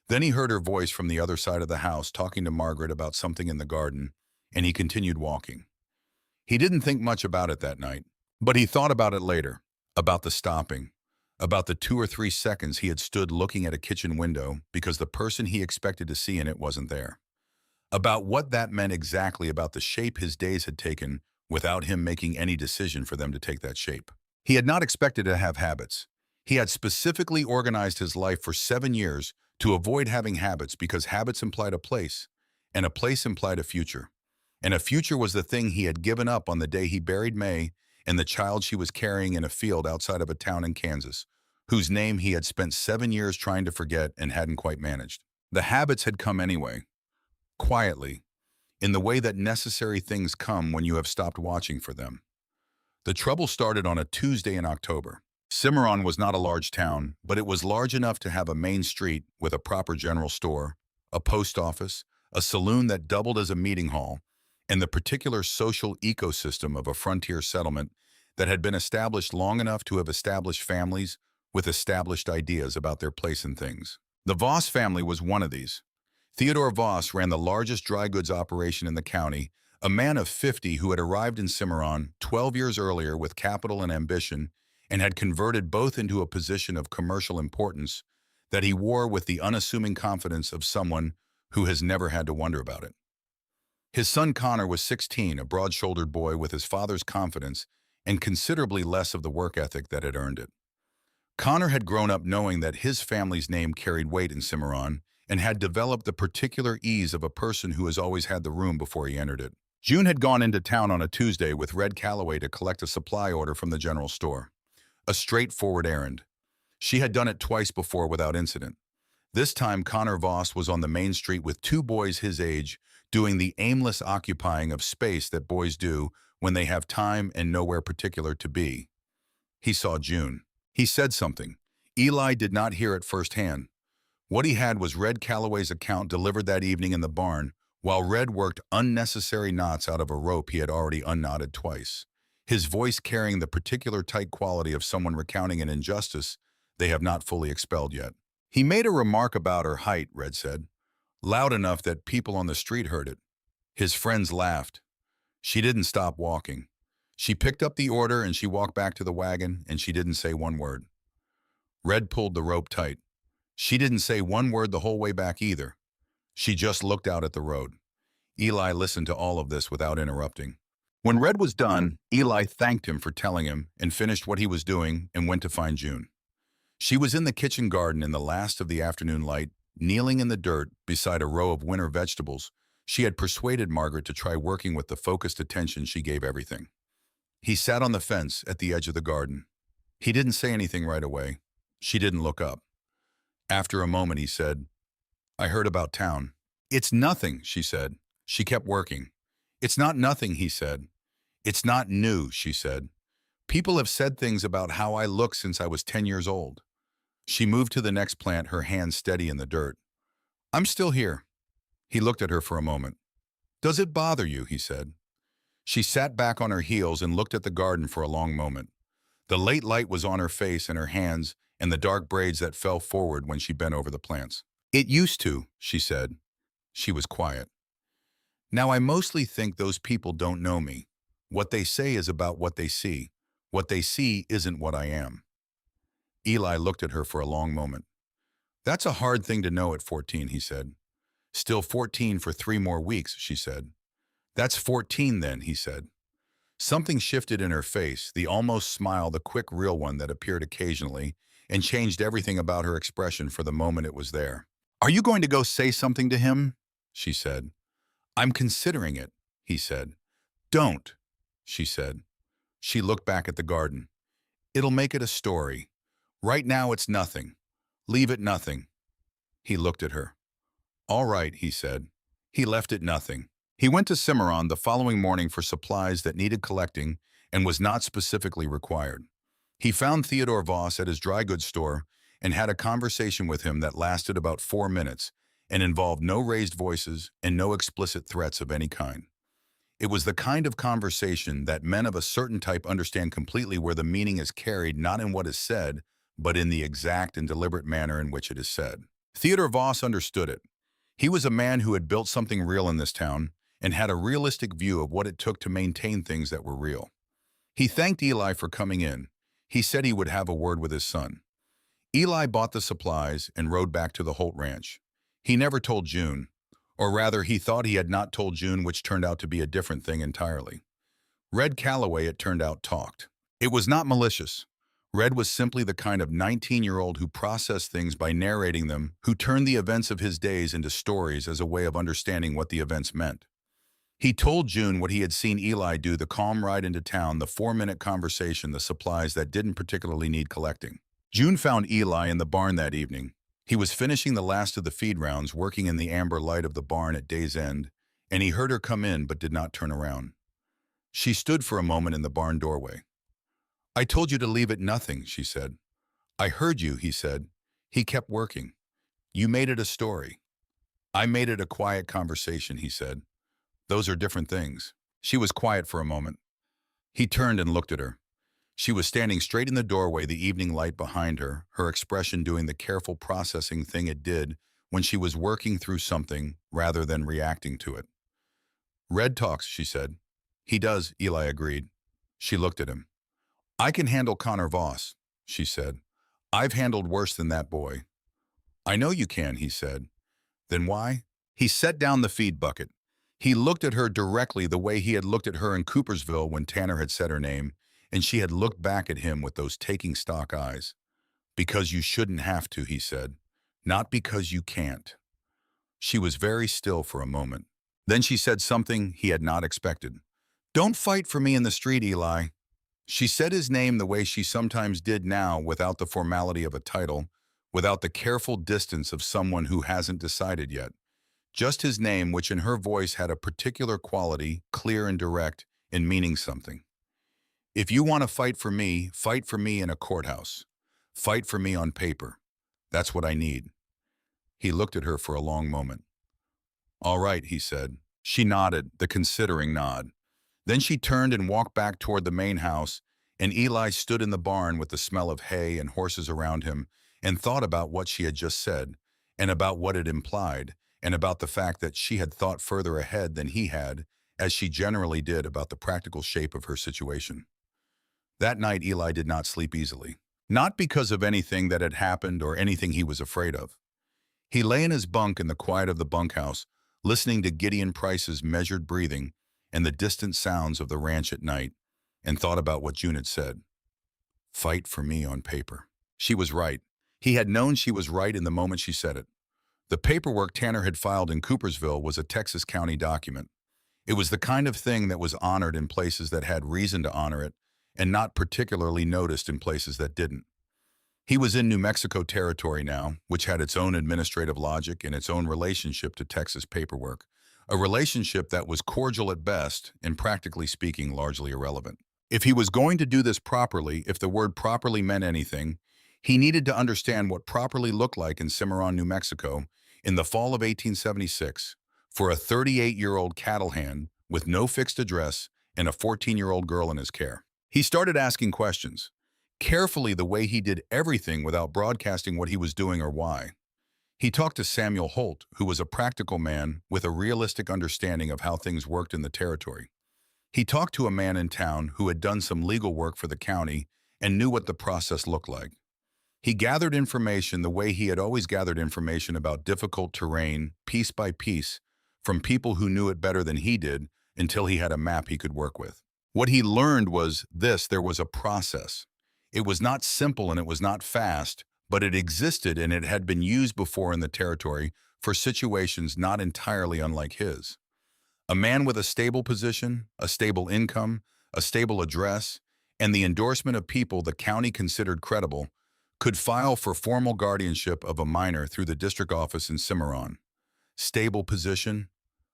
Then he heard her voice from the other side of the house talking to Margaret about something in the garden, and he continued walking. He didn't think much about it that night, but he thought about it later, about the stopping, about the 2 or 3 seconds he had stood looking at a kitchen window because the person he expected to see in it wasn't there, about what that meant exactly, about the shape his days had taken without him making any decision for them to take that shape. He had not expected to have habits. He had specifically organized his life for 7 years to avoid having habits because habits implied a place, and a place implied a future. And a future was the thing he had given up on the day he buried May and the child she was carrying in a field outside of a town in Kansas, whose name he had spent 7 years trying to forget and hadn't quite managed. The habits had come anyway, quietly, in the way that necessary things come when you have stopped watching for them. The trouble started on a Tuesday in October. Simmeron was not a large town, but it was large enough to have a main street with a proper general store, a post office, a saloon that doubled as a meeting hall, and the particular social ecosystem of a frontier settlement that had been established long enough to have established families with established ideas about their place in things. The Voss family was one of these. Theodore Voss ran the largest dry goods operation in the county, a man of 50 who had arrived in Simmeron 12 years earlier with capital and ambition and had converted both into a position of commercial importance that he wore with the unassuming confidence of someone who has never had to wonder about it. His son Connor was 16, a broad-shouldered boy with his father's confidence and considerably less of the work ethic that had earned it. Connor had grown up knowing that his family's name carried weight in Simmeron and had developed the particular ease of a person who has always had the room before he entered it. June had gone into town on a Tuesday with Red Calloway to collect a supply order from the general store. A straightforward errand. She had done it twice before without incident. This time, Connor Voss was on the main street with two boys his age, doing the aimless occupying of space that boys do when they have time and nowhere particular to be. He saw June. He said something. Eli did not hear it firsthand. What he had was Red Calloway's account delivered that evening in the barn, while Red worked unnecessary knots out of a rope he had already unknotted twice, his voice carrying the particular tight quality of someone recounting an injustice they have not fully expelled yet. He made a remark about her height, Red said, loud enough that people on the street heard it. His friends laughed. She didn't stop walking. She picked up the order and she walked back to the wagon, and she didn't say one word. Red pulled the rope tight. She didn't say one word the whole way back either. She just looked out at the road. Eli listened to all of this without interrupting. When Red was done, Eli thanked him for telling him and finished what he was doing and went to find June. She was in the kitchen garden in the last of the afternoon light, kneeling in the dirt beside a row of winter vegetables. She had persuaded Margaret to try working with the focused attention she gave everything. He sat on the fence at the edge of the garden. He didn't say anything right away. She didn't look up. After a moment, he said, "I heard about town." "It's nothing," she said. She kept working. "It's not nothing," he said. "It's not new," she said. "People have said things about how I look since I was 10 years old." She moved to the next plant, her hands steady in the dirt. "I'm still here." He looked at her for a moment. "Does it bother you?" he said. She sat back on her heels and looked at the garden for a long moment. The late light was on her face and her hands and the dark braids that fell forward when she bent over the plants. "It used to," she said. She was quiet. "Now I mostly think those people don't know me. What they say is about what they see. What they see isn't what I am." Eli looked at her for a long moment. "That's a hard thing to know at 14, he said. "Still 14 for 3 more weeks, she said. "That's 14 then," he said. Something shifted in her face, the almost smile, the quick real one that appeared occasionally, and changed everything about her expression for the moment it was there. "Are you going to go say something to him?" she said. "I'm considering it," he said. "Don't," she said. She looked back at the garden. "It'll make it a story. Right now it's nothing. Leave it nothing." He looked at her. "All right," he said. He left it nothing. He went to Simmeron the following morning for supplies that needed collecting and was not specifically required. He found Theodore Voss at his dry goods store and had a conversation with him that lasted about 4 minutes and involved no raised voices and no explicit threats of any kind. It was the kind of conversation that men of a certain type understand completely, where the meaning is carried not in what is said, but in the exact and deliberate manner in which it is said. Theodore Voss understood it. He was a man who had built something real in this town and had a realistic view of what it took to maintain things that were real. He thanked Eli for coming in. He said he would have a word with his son. Eli bought the supplies and rode back to the Holt ranch. He never told June, or rather he thought he had not told June, which turned out to be a different thing entirely. Red Calloway, it turned out, talked. It was not malicious. Red was simply the kind of 19-year-old who processed things by narrating them, who turned the events of his days into stories as a way of understanding what the events meant. He told June what he had seen Eli do, the calm ride into town, the 4-minute conversation, the supplies that didn't particularly need collecting. June found Eli in the barn that evening. He was finishing the last of the feed rounds, working in the amber light of the barn at day's end, and he heard her come in but did not turn around. She stood for a moment in the barn doorway. "I told you to leave it nothing," she said. "I heard you," he said. He kept working. "You made it a story." "I made it a quiet conversation," he said. "Those are different things." She was quiet for a moment. He turned and looked at her. She was standing straight in the doorway, the evening light behind her, her expression doing the careful processing thing it did when she was working through something rather than reacting to it. "Red talks," she said. "He does," Eli agreed. She looked at him. "I can handle Connor Voss," she said. "I've handled worse than that boy." "I know you can," he said. "Then why?" He set down the feed bucket. He looked at her directly, the way he had looked at her in Coopersville when Tanner had said her name, and she had looked back at him with those taking stock eyes. "Because you shouldn't have to," he said. "Not because you can't." She was very still for a moment. Then she said something he had not expected. "Don't fight for me in the street, Eli." She said his name the way she sometimes did now, without the formality of a title, without the careful distance of someone who hasn't decided yet. Just his name, which in her voice had a particular quality, clear and direct, in meaning something. "If you want to fight for me in a courthouse. Fight for me on paper. That's what I need." He looked at her for a long moment. "All right," he said. She nodded, the considering nod. Then she turned and walked back toward the main house, and Eli stood in the barn with the smell of hay and horses around him and thought about what she had just said, and about what it implied, and about the fact that she had thought further ahead than he had, as she generally did, about the practical shape of her situation. That night Eli did not sleep easily. Not because of anything that had happened or anything he was afraid of. He lay in his bunk in the quiet of the bunkhouse, listening to Gideon Price's measured breathing and the distant sounds of the ranch at night, and thought about what June had said. Fight for me on paper. She was right. He had known she was right in the moment she said it. The paperwork Tanner had filed in Coopersville was a Texas County document. It was the kind of thing that was honored in places that had reason to honor it, and not particularly noticed in places that didn't. He was in New Mexico territory now, which had its own administrative logic and its own relationship to Texas paperwork, a relationship that was cordial at best and, practically speaking, largely irrelevant. If he was going to do this properly, if the word properly meant anything, he needed to understand what properly looked like in Simmeron, New Mexico, in the fall of 1876, for a 38-year-old cattle hand with no fixed address and a 14-year-old girl in his care. He started asking questions, carefully, the way he did everything without broadcasting what he was doing or why. He talked to Samuel Holt, who was a practical man with a realistic understanding of how things worked in the territory. He talked to a man in town who had done some legal work for the county and knew what the process looked like. He gathered information the way he had always gathered information about difficult terrain, piece by piece, from people who knew it better than he did, until he had a map he could work with. What he learned was this: there was a process. It was not simple and it was not fast, but it existed and it had been used before in the territory for situations not entirely unlike his. A man with a stable position, a stable income, a stable address, and the endorsement of people the county considered credible could file for formal guardianship of a minor through the district office in Simmeron. Stable position,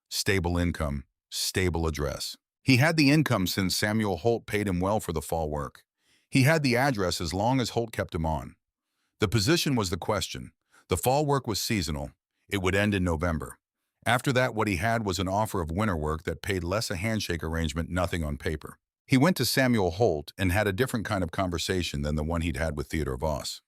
stable income, stable address. He had the income since Samuel Holt paid him well for the fall work. He had the address as long as Holt kept him on. The position was the question. The fall work was seasonal. It would end in November. After that, what he had was an offer of winter work that paid less, a handshake arrangement, nothing on paper. He went to Samuel Holt and had a different kind of conversation than the one he'd had with Theodore Voss.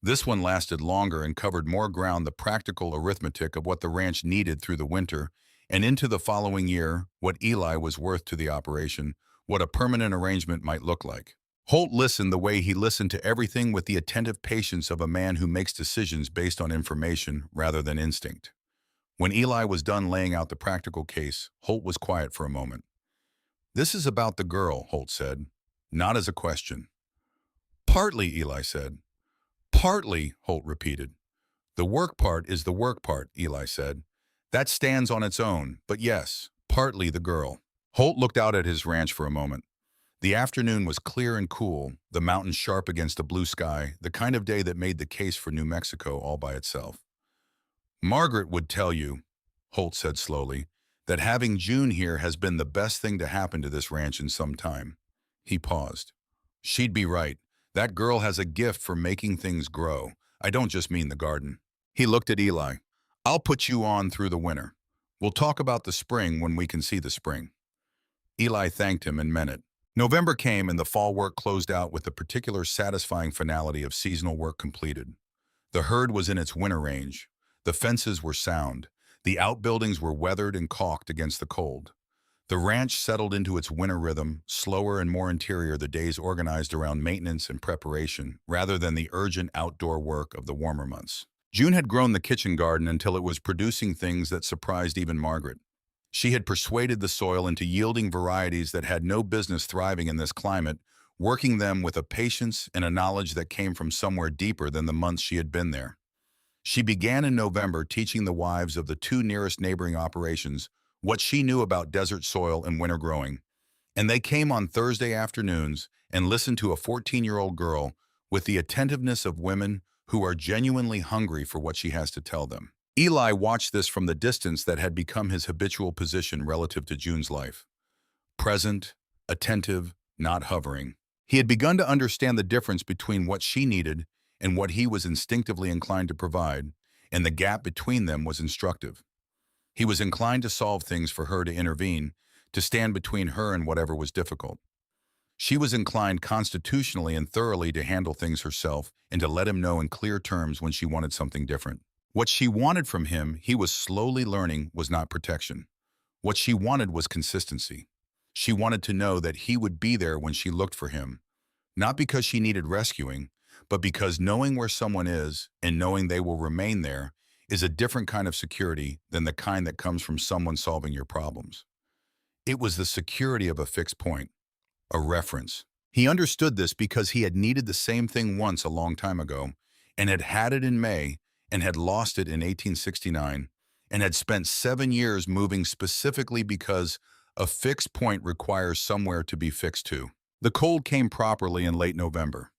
This one lasted longer and covered more ground, the practical arithmetic of what the ranch needed through the winter and into the following year, what Eli was worth to the operation, what a permanent arrangement might look like. Holt listened the way he listened to everything, with the attentive patience of a man who makes decisions based on information rather than instinct. When Eli was done laying out the practical case, Holt was quiet for a moment. "This is about the girl," Holt said, not as a question. "Partly," Eli said. "Partly," Holt repeated. "The work part is the work part," Eli said. "That stands on its own, but yes, partly the girl." Holt looked out at his ranch for a moment. The afternoon was clear and cool, the mountains sharp against a blue sky, the kind of day that made the case for New Mexico all by itself. "Margaret would tell you," Holt said slowly, "that having June here has been the best thing to happen to this ranch in some time." He paused. "She'd be right. That girl has a gift for making things grow. I don't just mean the garden." He looked at Eli. "I'll put you on through the winter. We'll talk about the spring when we can see the spring." Eli thanked him and meant it. November came and the fall work closed out with the particular satisfying finality of seasonal work completed. The herd was in its winter range. The fences were sound. The outbuildings were weathered and caulked against the cold. The ranch settled into its winter rhythm, slower and more interior, the days organized around maintenance and preparation, rather than the urgent outdoor work of the warmer months. June had grown the kitchen garden until it was producing things that surprised even Margaret. She had persuaded the soil into yielding varieties that had no business thriving in this climate, working them with a patience and a knowledge that came from somewhere deeper than the months she had been there. She began in November teaching the wives of the two nearest neighboring operations what she knew about desert soil and winter growing, and they came on Thursday afternoons and listened to a 14-year-old girl with the attentiveness of women who are genuinely hungry for what she has to tell them. Eli watched this from the distance that had become his habitual position relative to June's life. Present, attentive, not hovering. He had begun to understand the difference between what she needed and what he was instinctively inclined to provide, and the gap between them was instructive. He was inclined to solve things for her, to intervene, to stand between her and whatever was difficult. She was inclined constitutionally and thoroughly to handle things herself and to let him know in clear terms when she wanted something different. What she wanted from him, he was slowly learning, was not protection. What she wanted was consistency. She wanted to know that he would be there when she looked for him, not because she needed rescuing, but because knowing where someone is and knowing they will remain there is a different kind of security than the kind that comes from someone solving your problems. It was the security of a fixed point, a reference. He understood this because he had needed the same thing once a long time ago, and had had it in May, and had lost it in 1869, and had spent 7 years moving specifically because a fixed point requires somewhere to be fixed to. The cold came properly in late November.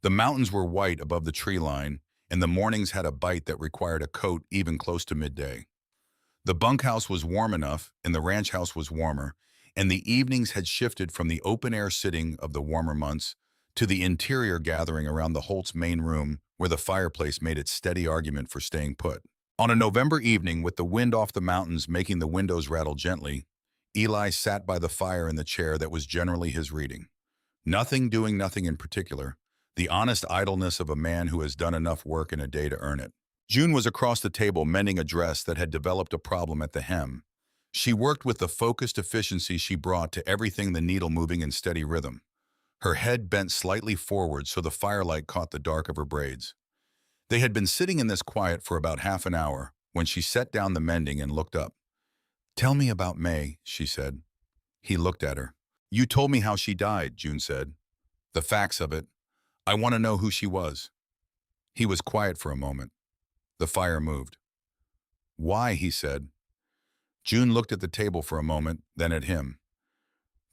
The mountains were white above the tree line, and the mornings had a bite that required a coat even close to midday. The bunkhouse was warm enough, and the ranch house was warmer, and the evenings had shifted from the open-air sitting of the warmer months to the interior gathering around the Holt's main room, where the fireplace made its steady argument for staying put. On a November evening, with the wind off the mountains making the windows rattle gently, Eli sat by the fire in the chair that was generally his reading. Nothing, doing nothing in particular, the honest idleness of a man who has done enough work in a day to earn it. June was across the table mending a dress that had developed a problem at the hem. She worked with the focused efficiency she brought to everything, the needle moving in steady rhythm. Her head bent slightly forward so the firelight caught the dark of her braids. They had been sitting in this quiet for about half an hour when she set down the mending and looked up. "Tell me about May," she said. He looked at her. "You told me how she died," June said. "The facts of it. I want to know who she was." He was quiet for a moment. The fire moved. "Why?" he said. June looked at the table for a moment, then at him.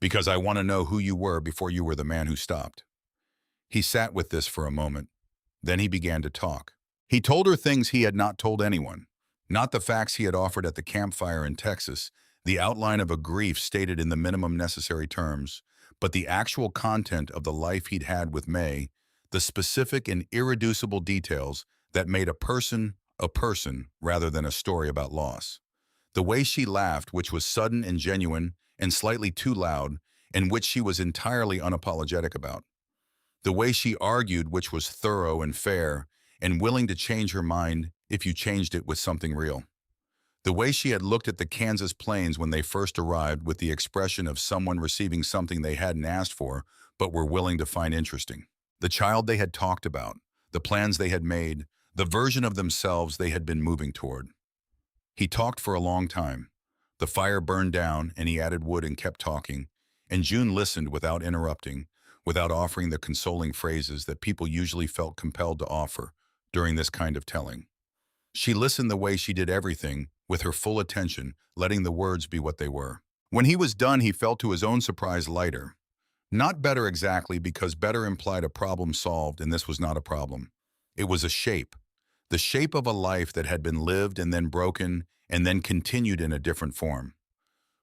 "Because I want to know who you were before you were the man who stopped." He sat with this for a moment. Then he began to talk. He told her things he had not told anyone. Not the facts he had offered at the campfire in Texas, the outline of a grief stated in the minimum necessary terms, but the actual content of the life he'd had with May, the specific and irreducible details that made a person rather than a story about loss. The way she laughed, which was sudden and genuine and slightly too loud, and which she was entirely unapologetic about. The way she argued, which was thorough and fair, and willing to change her mind if you changed it with something real. The way she had looked at the Kansas plains when they first arrived with the expression of someone receiving something they hadn't asked for but were willing to find interesting. The child they had talked about, the plans they had made, the version of themselves they had been moving toward. He talked for a long time. The fire burned down, and he added wood and kept talking, and June listened without interrupting, without offering the consoling phrases that people usually felt compelled to offer during this kind of telling. She listened the way she did everything, with her full attention, letting the words be what they were. When he was done, he felt to his own surprise lighter. Not better exactly, because better implied a problem solved, and this was not a problem. It was a shape. The shape of a life that had been lived and then broken and then continued in a different form.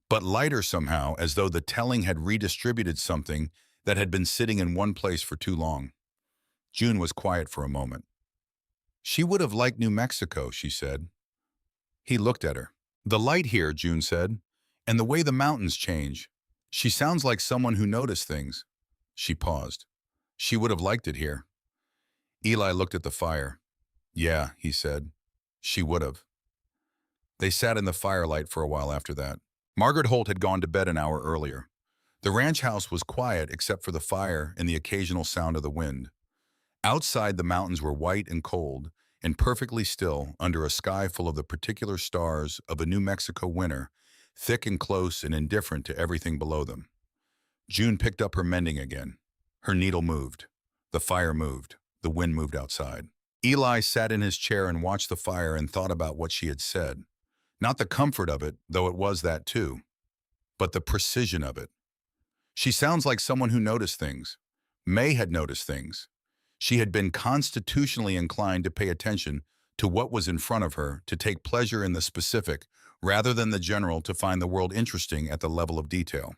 But lighter somehow, as though the telling had redistributed something that had been sitting in one place for too long. June was quiet for a moment. "She would have liked New Mexico," she said. He looked at her. "The light here," June said, "and the way the mountains change. She sounds like someone who noticed things." She paused. "She would have liked it here." Eli looked at the fire. "Yeah," he said. "She would have." They sat in the firelight for a while after that. Margaret Holt had gone to bed an hour earlier. The ranch house was quiet except for the fire and the occasional sound of the wind. Outside, the mountains were white and cold and perfectly still under a sky full of the particular stars of a New Mexico winter, thick and close and indifferent to everything below them. June picked up her mending again. Her needle moved. The fire moved. The wind moved outside. Eli sat in his chair and watched the fire and thought about what she had said. Not the comfort of it, though it was that too, but the precision of it. She sounds like someone who noticed things. May had noticed things. She had been constitutionally inclined to pay attention to what was in front of her, to take pleasure in the specific, rather than the general, to find the world interesting at the level of detail.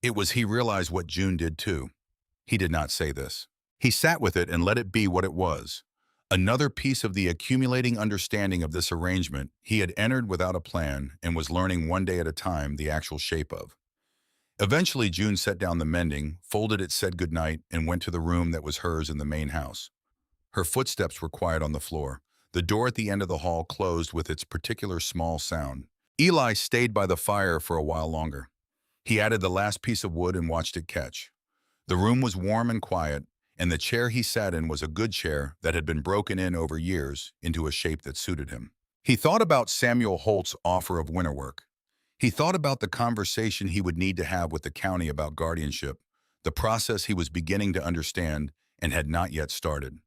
It was he realized what June did too. He did not say this. He sat with it and let it be what it was. Another piece of the accumulating understanding of this arrangement he had entered without a plan and was learning one day at a time the actual shape of. Eventually, June set down the mending, folded it, said goodnight, and went to the room that was hers in the main house. Her footsteps were quiet on the floor. The door at the end of the hall closed with its particular small sound. Eli stayed by the fire for a while longer. He added the last piece of wood and watched it catch. The room was warm and quiet, and the chair he sat in was a good chair that had been broken in over years into a shape that suited him. He thought about Samuel Holt's offer of winter work. He thought about the conversation he would need to have with the county about guardianship, the process he was beginning to understand and had not yet started.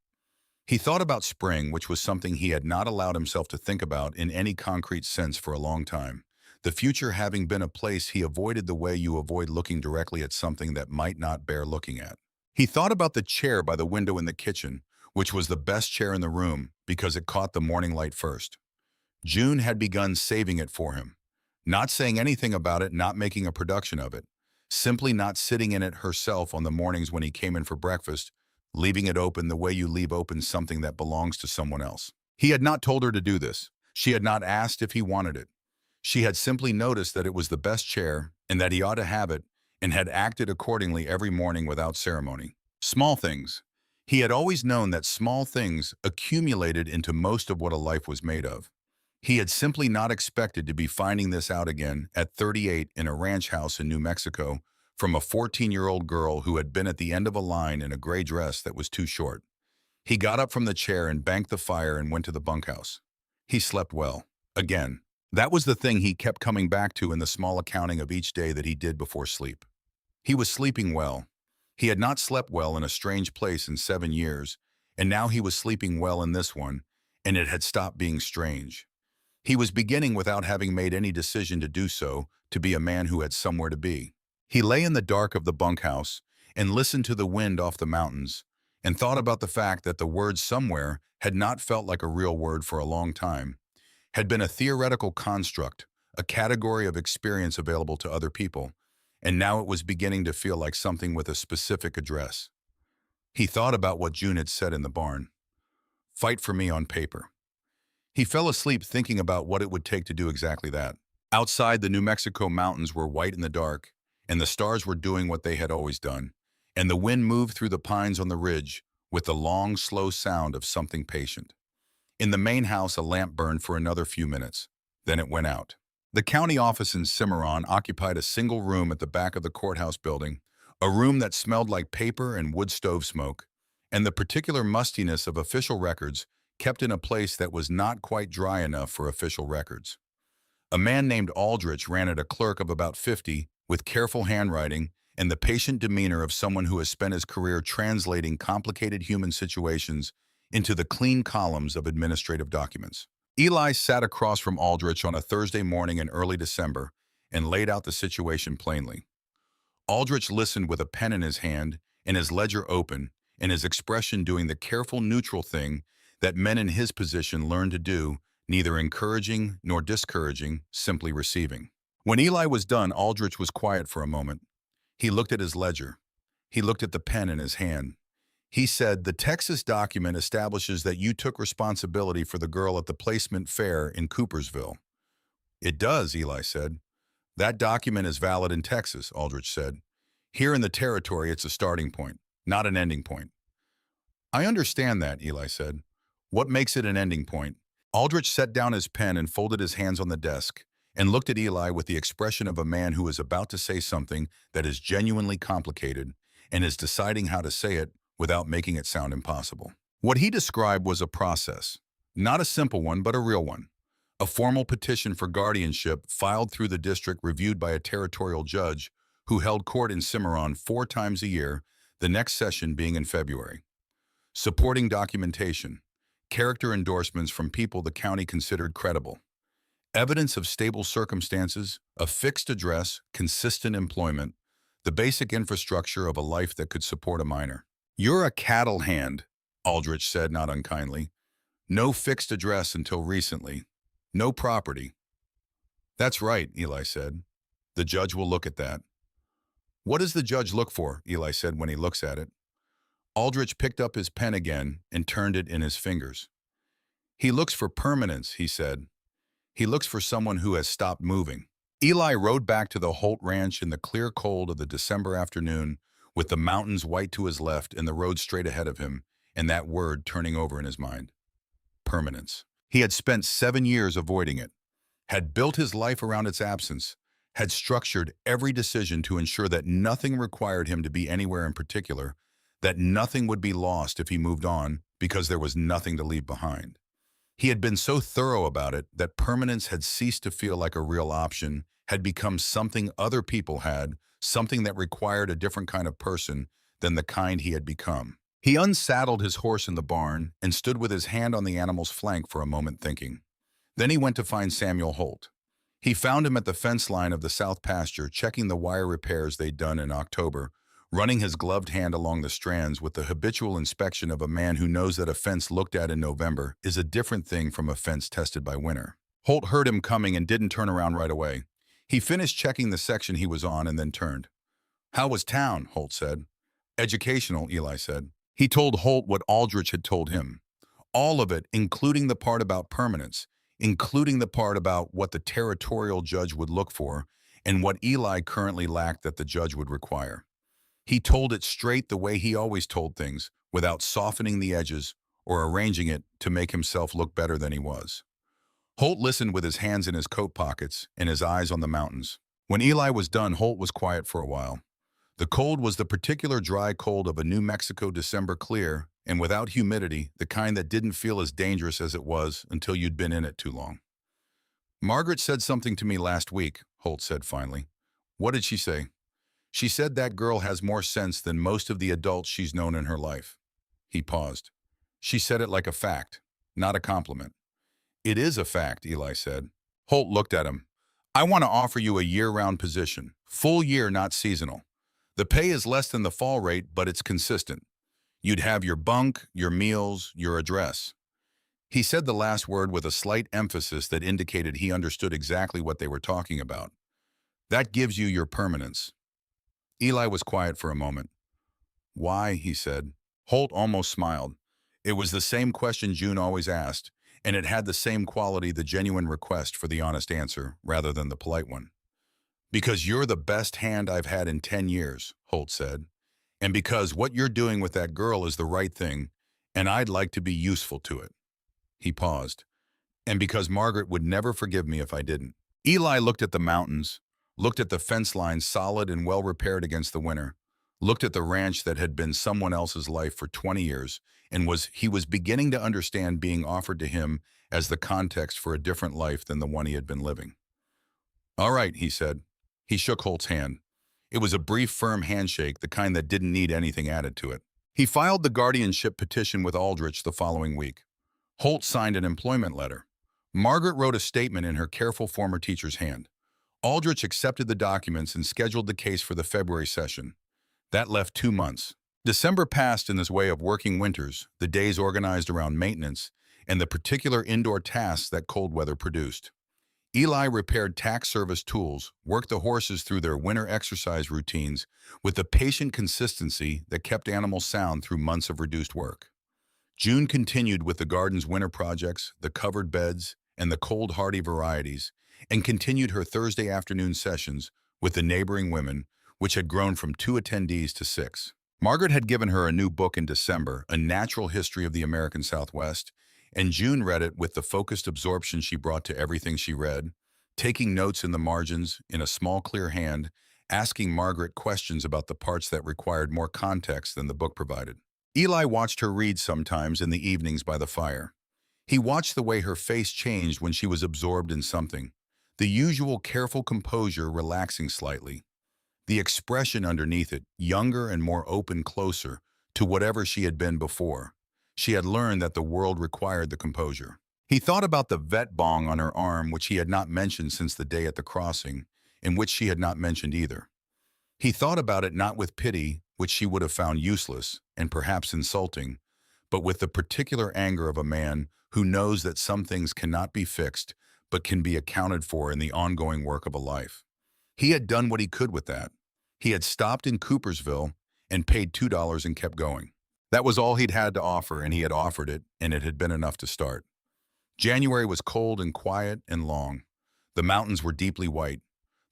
He thought about spring, which was something he had not allowed himself to think about in any concrete sense for a long time, the future having been a place he avoided the way you avoid looking directly at something that might not bear looking at. He thought about the chair by the window in the kitchen, which was the best chair in the room because it caught the morning light first. June had begun saving it for him, not saying anything about it, not making a production of it, simply not sitting in it herself on the mornings when he came in for breakfast, leaving it open the way you leave open something that belongs to someone else. He had not told her to do this. She had not asked if he wanted it. She had simply noticed that it was the best chair and that he ought to have it, and had acted accordingly every morning without ceremony. Small things. He had always known that small things accumulated into most of what a life was made of. He had simply not expected to be finding this out again at 38 in a ranch house in New Mexico from a 14-year-old girl who had been at the end of a line in a gray dress that was too short. He got up from the chair and banked the fire and went to the bunkhouse. He slept well. Again. That was the thing he kept coming back to in the small accounting of each day that he did before sleep. He was sleeping well. He had not slept well in a strange place in 7 years, and now he was sleeping well in this one, and it had stopped being strange. He was beginning, without having made any decision to do so, to be a man who had somewhere to be. He lay in the dark of the bunkhouse and listened to the wind off the mountains, and thought about the fact that the word somewhere had not felt like a real word for a long time, had been a theoretical construct, a category of experience available to other people, and now it was beginning to feel like something with a specific address. He thought about what June had said in the barn. Fight for me on paper. He fell asleep thinking about what it would take to do exactly that. Outside, the New Mexico mountains were white in the dark, and the stars were doing what they had always done, and the wind moved through the pines on the ridge with the long, slow sound of something patient. In the main house, a lamp burned for another few minutes. Then it went out. The county office in Simmeron occupied a single room at the back of the courthouse building, a room that smelled like paper and wood stove smoke, and the particular mustiness of official records kept in a place that was not quite dry enough for official records. A man named Aldrich ran it, a clerk of about 50, with careful handwriting and the patient demeanor of someone who has spent his career translating complicated human situations into the clean columns of administrative documents. Eli sat across from Aldrich on a Thursday morning in early December and laid out the situation plainly. Aldrich listened with a pen in his hand and his ledger open, and his expression doing the careful, neutral thing that men in his position learn to do, neither encouraging nor discouraging, simply receiving. When Eli was done, Aldrich was quiet for a moment. He looked at his ledger. He looked at the pen in his hand. He said, "The Texas document establishes that you took responsibility for the girl at the placement fair in Cooperville." "It does," Eli said. "That document is valid in Texas," Aldrich said. "Here in the territory, it's a starting point, not an ending point." "I understand that," Eli said. "What makes it an ending point?" Aldrich set down his pen and folded his hands on the desk and looked at Eli with the expression of a man who is about to say something that is genuinely complicated and is deciding how to say it without making it sound impossible. What he described was a process, not a simple one, but a real one. A formal petition for guardianship filed through the district, reviewed by a territorial judge who held court in Simmeron 4 times a year, the next session being in February. Supporting documentation. character endorsements from people the county considered credible, evidence of stable circumstances, a fixed address, consistent employment, the basic infrastructure of a life that could support a minor. "You're a cattle hand," Aldrich said, not unkindly. "No fixed address until recently. No property." "That's right," Eli said. "The judge will look at that." "What does the judge look for?" Eli said, "when he looks at it." Aldrich picked up his pen again and turned it in his fingers. "He looks for permanence," he said. "He looks for someone who has stopped moving." Eli rode back to the Holt ranch in the clear cold of the December afternoon, with the mountains white to his left and the road straight ahead of him, and that word turning over in his mind. Permanence. He had spent 7 years avoiding it, had built his life around its absence, had structured every decision to ensure that nothing required him to be anywhere in particular, that nothing would be lost if he moved on because there was nothing to leave behind. He had been so thorough about it that permanence had ceased to feel like a real option, had become something other people had, something that required a different kind of person than the kind he had become. He unsaddled his horse in the barn and stood with his hand on the animal's flank for a moment thinking. Then he went to find Samuel Holt. He found him at the fence line of the south pasture, checking the wire repairs they'd done in October, running his gloved hand along the strands with the habitual inspection of a man who knows that a fence looked at in November is a different thing from a fence tested by winter. Holt heard him coming and didn't turn around right away. He finished checking the section he was on and then turned. "How was town?" Holt said. "Educational," Eli said. He told Holt what Aldrich had told him. All of it, including the part about permanence, including the part about what the territorial judge would look for and what Eli currently lacked that the judge would require. He told it straight the way he always told things, without softening the edges or arranging it to make himself look better than he was. Holt listened with his hands in his coat pockets and his eyes on the mountains. When Eli was done, Holt was quiet for a while. The cold was the particular dry cold of a New Mexico December clear, and without humidity, the kind that didn't feel as dangerous as it was until you'd been in it too long. "Margaret said something to me last week," Holt said finally. "What did she say?" "She said that girl has more sense than most of the adults she's known in her life." He paused. "She said it like a fact, not a compliment." "It is a fact," Eli said. Holt looked at him. "I want to offer you a year-round position. Full year, not seasonal. The pay is less than the fall rate, but it's consistent. You'd have your bunk, your meals, your address." He said the last word with a slight emphasis that indicated he understood exactly what they were talking about. "That gives you your permanence." Eli was quiet for a moment. "Why?" he said. Holt almost smiled. It was the same question June always asked, and it had the same quality, the genuine request for the honest answer, rather than the polite one. "Because you're the best hand I've had in 10 years, Holt said. "And because what you're doing with that girl is the right thing, and I'd like to be useful to it." He paused. "And because Margaret would never forgive me if I didn't." Eli looked at the mountains, looked at the fence line solid and well repaired against the winter, looked at the ranch that had been someone else's life for 20 years, and he was beginning to understand being offered to him as the context for a different life than the one he had been living. "All right," he said. He shook Holt's hand. It was a brief, firm handshake, the kind that didn't need anything added to it. He filed the guardianship petition with Aldrich the following week. Holt signed an employment letter. Margaret wrote a statement in her careful former teacher's hand. Aldrich accepted the documents and scheduled the case for the February session. That left 2 months. December passed in this way of working winters, the days organized around maintenance, and the particular indoor tasks that cold weather produced. Eli repaired tax service tools, worked the horses through their winter exercise routines with the patient consistency that kept animals sound through months of reduced work. June continued with the garden's winter projects, the covered beds, and the cold hardy varieties, and continued her Thursday afternoon sessions with the neighboring women, which had grown from 2 attendees to 6. Margaret had given her a new book in December, A Natural History of the American Southwest, and June read it with the focused absorption she brought to everything she read, taking notes in the margins in a small clear hand, asking Margaret questions about the parts that required more context than the book provided. Eli watched her read sometimes in the evenings by the fire. He watched the way her face changed when she was absorbed in something, the usual careful composure relaxing slightly, the expression underneath it, younger and more open, closer to whatever she had been before, She had learned that the world required the composure. He thought about the vet bong on her arm, which he had not mentioned since the day at the crossing, in which she had not mentioned either. He thought about it not with pity, which she would have found useless and perhaps insulting, but with the particular anger of a man who knows that some things cannot be fixed, but can be accounted for in the ongoing work of a life. He had done what he could with that. He had stopped in Coopersville and paid $2 and kept going. That was all he'd had to offer, and he had offered it, and it had been enough to start. January was cold and quiet and long. The mountains were deeply white.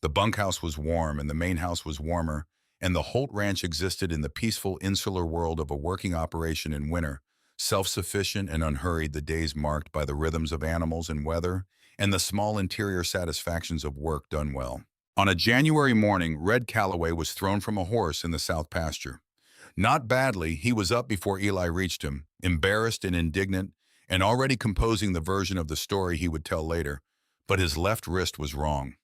The bunkhouse was warm, and the main house was warmer, and the Holt Ranch existed in the peaceful insular world of a working operation in winter, self-sufficient and unhurried, the days marked by the rhythms of animals and weather, and the small interior satisfactions of work done well. On a January morning, Red Calloway was thrown from a horse in the south pasture. Not badly, he was up before Eli reached him, embarrassed and indignant, and already composing the version of the story he would tell later, but his left wrist was wrong.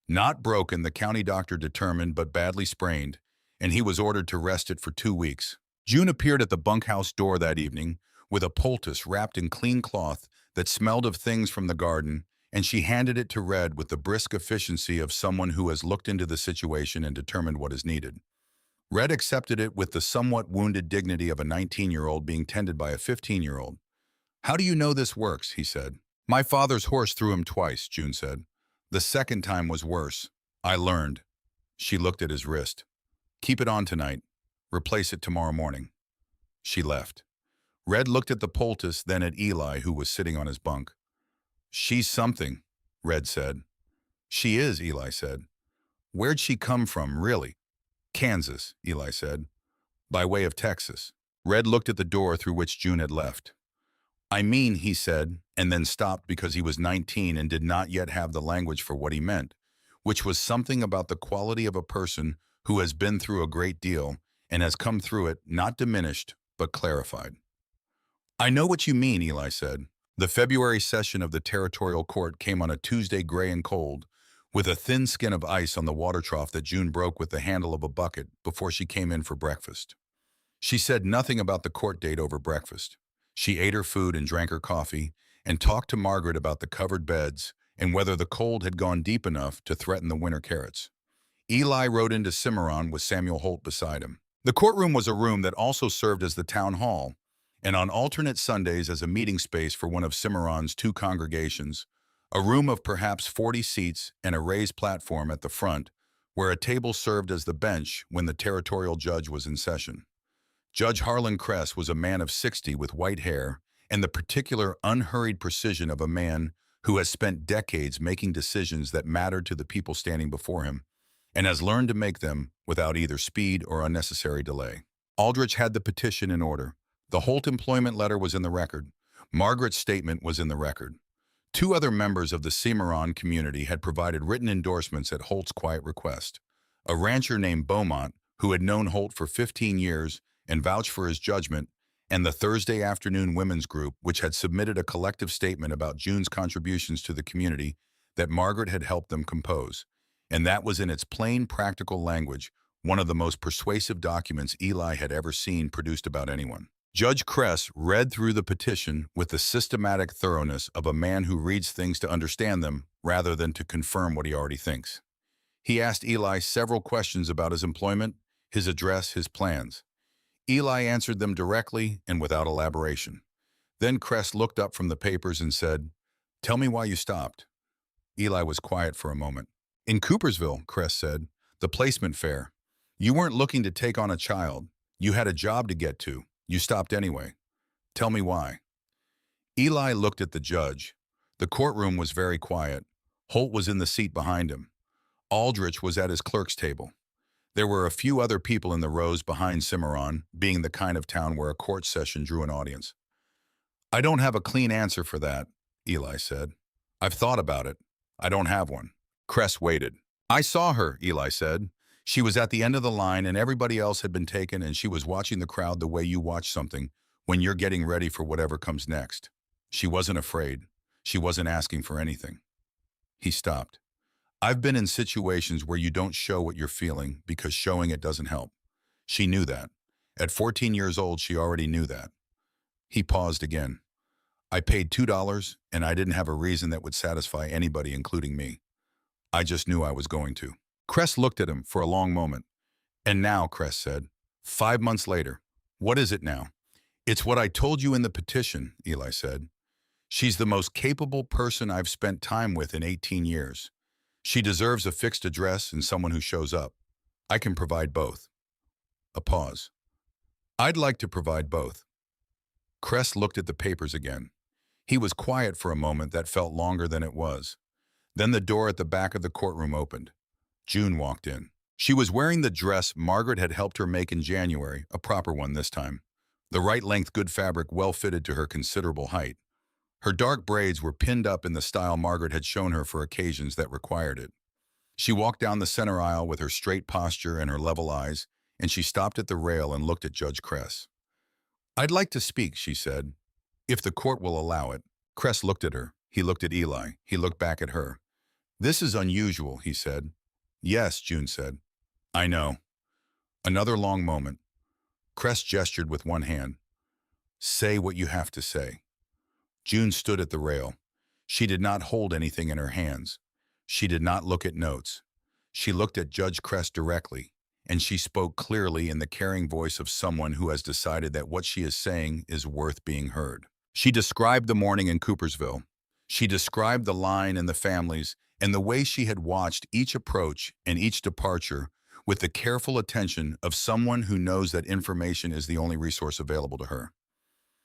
Not broken, the county doctor determined, but badly sprained, and he was ordered to rest it for 2 weeks. June appeared at the bunkhouse door that evening with a poultice wrapped in clean cloth that smelled of things from the garden, and she handed it to Red with the brisk efficiency of someone who has looked into the situation and determined what is needed. Red accepted it with the somewhat wounded dignity of a 19-year-old being tended by a 15-year-old. "How do you know this works?" he said. "My father's horse threw him twice," June said. "The second time was worse. I learned." She looked at his wrist. "Keep it on tonight. Replace it tomorrow morning." She left. Red looked at the poultice, then at Eli, who was sitting on his bunk. "She's something," Red said. "She is," Eli said. "Where'd she come from, really?" "Kansas," Eli said. "By way of Texas." Red looked at the door through which June had left. "I mean," he said, and then stopped because he was 19 and did not yet have the language for what he meant, which was something about the quality of a person who has been through a great deal and has come through it not diminished, but clarified. "I know what you mean," Eli said. The February session of the territorial court came on a Tuesday, gray and cold, with a thin skin of ice on the water trough that June broke with the handle of a bucket before she came in for breakfast. She said nothing about the court date over breakfast. She ate her food and drank her coffee and talked to Margaret about the covered beds and whether the cold had gone deep enough to threaten the winter carrots. Eli rode into Simmeron with Samuel Holt beside him. The courtroom was a room that also served as the town hall, and on alternate Sundays as a meeting space for one of Simmeron's 2 congregations, a room of perhaps 40 seats and a raised platform at the front, where a table served as the bench when the territorial judge was in session. Judge Harlan Kress was a man of 60 with white hair and the particular unhurried precision of a man who has spent decades making decisions that mattered to the people standing before him and has learned to make them without either speed or unnecessary delay. Aldrich had the petition in order. The Holt employment letter was in the record. Margaret's statement was in the record. 2 other members of the Simmeron community had provided written endorsements at Holt's quiet request. A rancher named Beaumont, who had known Holt for 15 years and vouched for his judgment, and the Thursday afternoon women's group, which had submitted a collective statement about June's contributions to the community that Margaret had helped them compose. And that was in its plain, practical language, one of the most persuasive documents Eli had ever seen produced about anyone. Judge Kress read through the petition with the systematic thoroughness of a man who reads things to understand them rather than to confirm what he already thinks. He asked Eli several questions about his employment, his address, his plans. Eli answered them directly and without elaboration. Then Kress looked up from the papers and said, "Tell me why you stopped." Eli was quiet for a moment. "In Coopersville," Kress said, "the placement fair. You weren't looking to take on a child. You had a job to get to. You stopped anyway. Tell me why." Eli looked at the judge. The courtroom was very quiet. Holt was in the seat behind him. Aldrich was at his clerk's table. There were a few other people in the rows behind Simmeron, being the kind of town where a court session drew an audience. "I don't have a clean answer for that," Eli said. "I've thought about it. I don't have one." Kress waited. "I saw her," Eli said. "She was at the end of the line and everybody else had been taken and she was watching the crowd the way you watch something when you're getting ready for whatever comes next. She wasn't afraid. She wasn't asking for anything." He stopped. "I've been in situations where you don't show what you're feeling because showing it doesn't help." She knew that. At 14 years old, she already knew that. He paused again. I paid $2, and I didn't have a reason that would satisfy anybody, including me. I just knew I was going to. Cress looked at him for a long moment. And now, Cress said, 5 months later, what is it now? It's what I told you in the petition, Eli said. She's the most capable person I've spent time with in 18 years. She deserves a fixed address and someone who shows up. I can provide both. A pause. I'd like to provide both. Cress looked at the papers again. He was quiet for a moment that felt longer than it was. Then the door at the back of the courtroom opened. June walked in. She was wearing the dress Margaret had helped her make in January, a proper one this time. The right length, good fabric, well fitted to her considerable height. Her dark braids were pinned up in the style Margaret had shown her for occasions that required it. She walked down the center aisle with her straight posture and her level eyes, and she stopped at the rail and looked at Judge Cress. I'd like to speak, she said, if the court will allow it. Cress looked at her. He looked at Eli. He looked back at her. This is unusual, he said. Yes, June said. I know. Another long moment. Cress gestured with one hand. Say what you have to say. June stood at the rail. She did not hold anything in her hands. She did not look at notes. She looked at Judge Cress directly, and she spoke clearly in the caring voice of someone who has decided that what she is saying is worth being heard. She described the morning in Cooperville. She described the line and the families and the way she had watched each approach and each departure with the careful attention of someone who knows that information is the only resource available to her.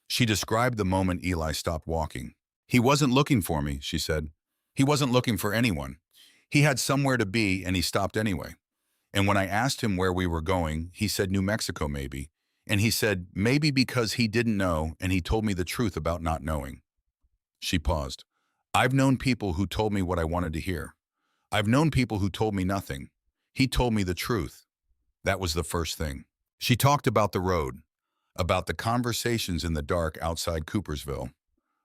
She described the moment Eli stopped walking. He wasn't looking for me, she said. He wasn't looking for anyone. He had somewhere to be, and he stopped anyway. And when I asked him where we were going, he said New Mexico maybe. And he said maybe because he didn't know, and he told me the truth about not knowing. She paused. I've known people who told me what I wanted to hear. I've known people who told me nothing. He told me the truth. That was the first thing. She talked about the road, about the conversations in the dark outside Cooperville,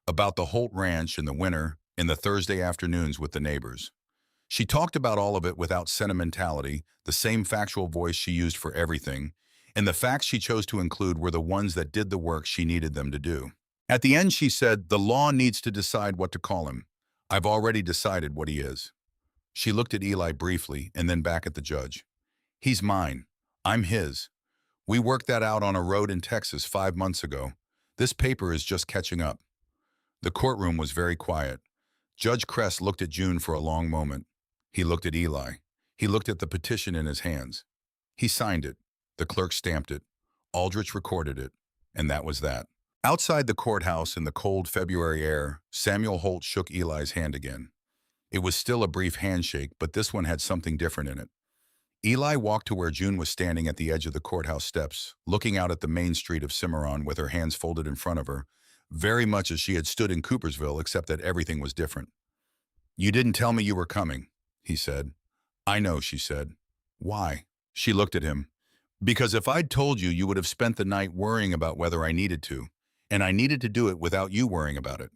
about the Holt Ranch in the winter, in the Thursday afternoons with the neighbors. She talked about all of it without sentimentality, the same factual voice she used for everything, and the facts she chose to include were the ones that did the work she needed them to do. At the end, she said, the law needs to decide what to call him. I've already decided what he is. She looked at Eli briefly and then back at the judge. He's mine. I'm his. We worked that out on a road in Texas 5 months ago. This paper is just catching up. The courtroom was very quiet. Judge Cress looked at June for a long moment. He looked at Eli. He looked at the petition in his hands. He signed it. The clerk stamped it. Aldrich recorded it. And that was that. Outside the courthouse in the cold February air, Samuel Holt shook Eli's hand again. It was still a brief handshake, but this one had something different in it. Eli walked to where June was standing at the edge of the courthouse steps, looking out at the main street of Simmeron with her hands folded in front of her, very much as she had stood in Cooperville, except that everything was different. You didn't tell me you were coming, he said. I know, she said. Why? She looked at him. Because if I'd told you, you would have spent the night worrying about whether I needed to, and I needed to do it without you worrying about it.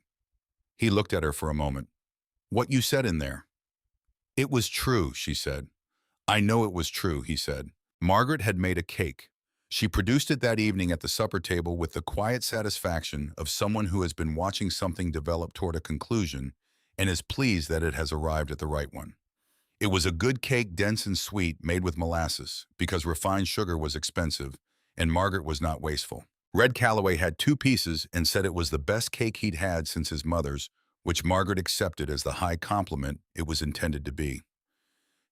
He looked at her for a moment. What you said in there. It was true, she said. I know it was true, he said. Margaret had made a cake. She produced it that evening at the supper table with the quiet satisfaction of someone who has been watching something develop toward a conclusion and is pleased that it has arrived at the right one. It was a good cake, dense and sweet, made with molasses, because refined sugar was expensive, and Margaret was not wasteful. Red Calloway had 2 pieces and said it was the best cake he'd had since his mother's, which Margaret accepted as the high compliment it was intended to be.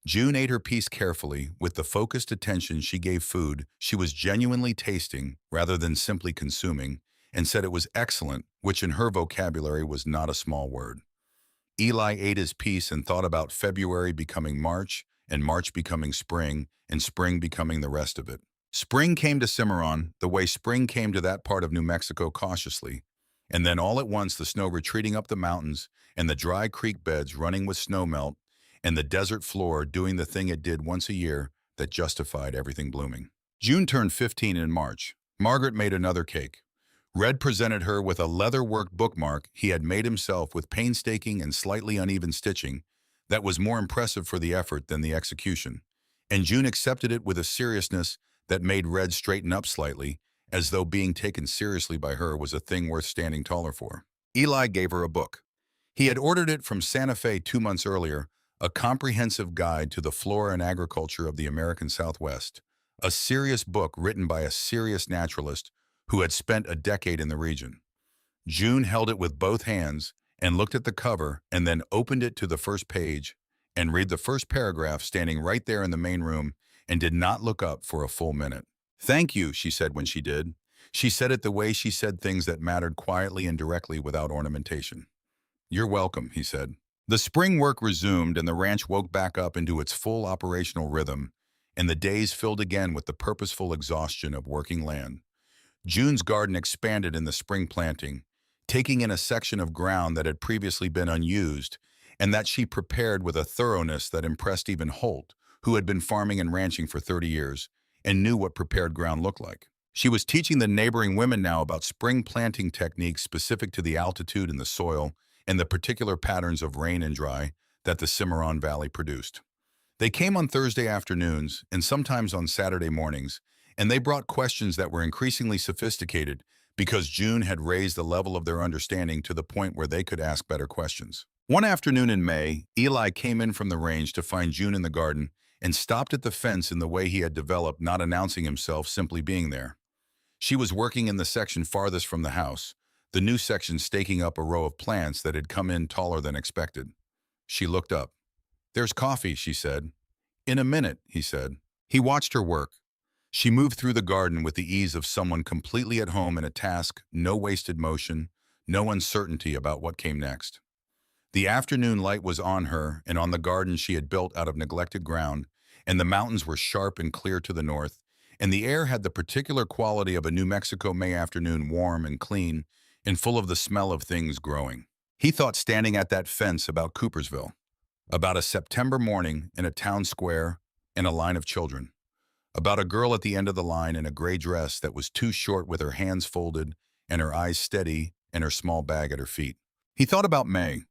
June ate her piece carefully, with the focused attention she gave food she was genuinely tasting rather than simply consuming, and said it was excellent, which in her vocabulary was not a small word. Eli ate his piece and thought about February becoming March, and March becoming spring, and spring becoming the rest of it. Spring came to Simmeron the way spring came to that part of New Mexico cautiously, and then all at once the snow retreating up the mountains and the dry creek beds running with snowmelt and the desert floor doing the thing it did once a year that justified everything blooming. June turned 15 in March. Margaret made another cake. Red presented her with a leather-worked bookmark he had made himself with painstaking and slightly uneven stitching that was more impressive for the effort than the execution, and June accepted it with a seriousness that made Red straighten up slightly as though being taken seriously by her was a thing worth standing taller for. Eli gave her a book. He had ordered it from Santa Fe 2 months earlier, a comprehensive guide to the flora and agriculture of the American Southwest, a serious book written by a serious naturalist who had spent a decade in the region. June held it with both hands and looked at the cover and then opened it to the first page and read the first paragraph standing right there in the main room and did not look up for a full minute. "Thank you," she said when she did. She said it the way she said things that mattered, quietly and directly without ornamentation. "You're welcome," he said. The spring work resumed and the ranch woke back up into its full operational rhythm, and the days filled again with the purposeful exhaustion of working land. June's garden expanded in the spring planting, taking in a section of ground that had previously been unused and that she prepared with a thoroughness that impressed even Holt, who had been farming and ranching for 30 years and knew what prepared ground looked like. She was teaching the neighboring women now about spring planting techniques specific to the altitude and the soil and the particular patterns of rain and dry that the Simmeron Valley produced. They came on Thursday afternoons and sometimes on Saturday mornings, and they brought questions that were increasingly sophisticated because June had raised the level of their understanding to the point where they could ask better questions. One afternoon in May, Eli came in from the range to find June in the garden and stopped at the fence in the way he had developed, not announcing himself, simply being there. She was working in the section farthest from the house, the new section staking up a row of plants that had come in taller than expected. She looked up. "There's coffee," she said. "In a minute," he said. He watched her work. She moved through the garden with the ease of someone completely at home in a task, no wasted motion, no uncertainty about what came next. The afternoon light was on her and on the garden she had built out of neglected ground, and the mountains were sharp and clear to the north, and the air had the particular quality of a New Mexico May afternoon, warm and clean and full of the smell of things growing. He thought, standing at that fence, about Cooperville, about a September morning in a town square and a line of children, about a girl at the end of the line in a gray dress that was too short with her hands folded and her eyes steady and her small bag at her feet. He thought about May.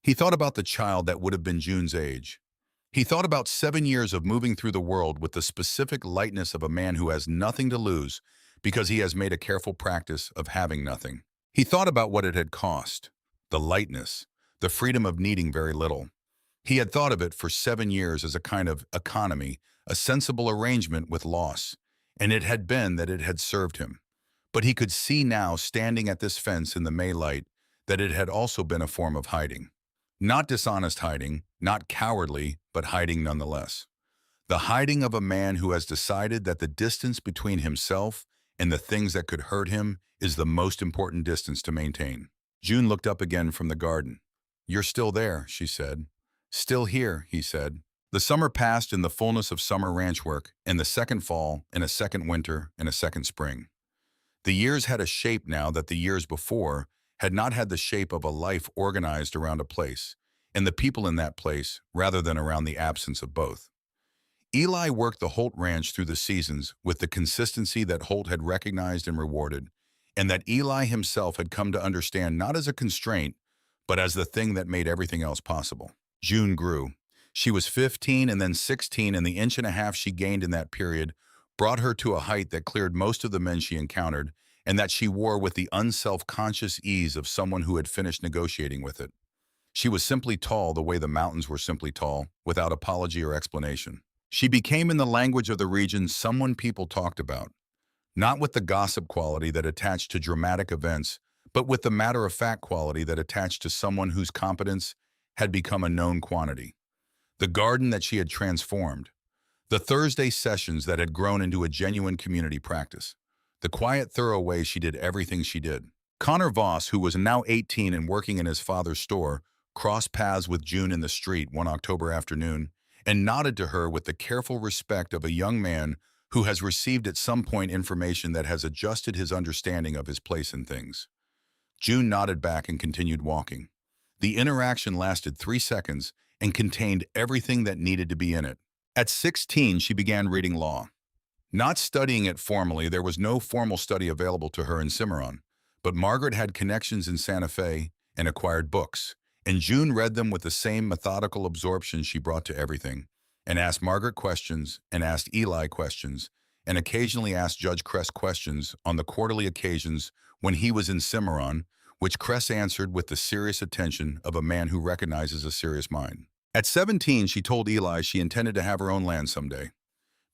He thought about the child that would have been June's age. He thought about 7 years of moving through the world with the specific lightness of a man who has nothing to lose because he has made a careful practice of having nothing. He thought about what it had cost, the lightness, the freedom of needing very little. He had thought of it for 7 years as a kind of economy, a sensible arrangement with loss, and it had been that it had served him. But he could see now, standing at this fence in the May light, that it had also been a form of hiding. Not dishonest hiding, not cowardly, but hiding nonetheless. The hiding of a man who has decided that the distance between himself and the things that could hurt him is the most important distance to maintain. June looked up again from the garden. "You're still there," she said. "Still here," he said. The summer passed in the fullness of summer ranch work, and the second fall, and a second winter, and a second spring. The years had a shape now that the years before had not had the shape of a life organized around a place, and the people in that place, rather than around the absence of both. Eli worked the Holt ranch through the seasons with the consistency that Holt had recognized and rewarded, and that Eli himself had come to understand not as a constraint, but as the thing that made everything else possible. June grew. She was 15 and then 16, and the inch and a half she gained in that period brought her to a height that cleared most of the men she encountered, and that she wore with the unself-conscious ease of someone who had finished negotiating with it. She was simply tall the way the mountains were simply tall, without apology or explanation. She became, in the language of the region, someone people talked about, not with the gossip quality that attached to dramatic events, but with the matter-of-fact quality that attached to someone whose competence had become a known quantity. The garden that she had transformed, the Thursday sessions that had grown into a genuine community practice, the quiet, thorough way she did everything she did. Connor Voss, who was now 18 and working in his father's store, crossed paths with June in the street one October afternoon and nodded to her with the careful respect of a young man who has received at some point information that has adjusted his understanding of his place in things. June nodded back and continued walking. The interaction lasted 3 seconds and contained everything that needed to be in it. At 16, she began reading law. Not studying it formally, there was no formal study available to her in Simmeron, but Margaret had connections in Santa Fe and acquired books, and June read them with the same methodical absorption she brought to everything, and asked Margaret questions and asked Eli questions, and occasionally asked Judge Kress questions on the quarterly occasions when he was in Simmeron, which Kress answered with the serious attention of a man who recognizes a serious mind. At 17, she told Eli she intended to have her own land someday.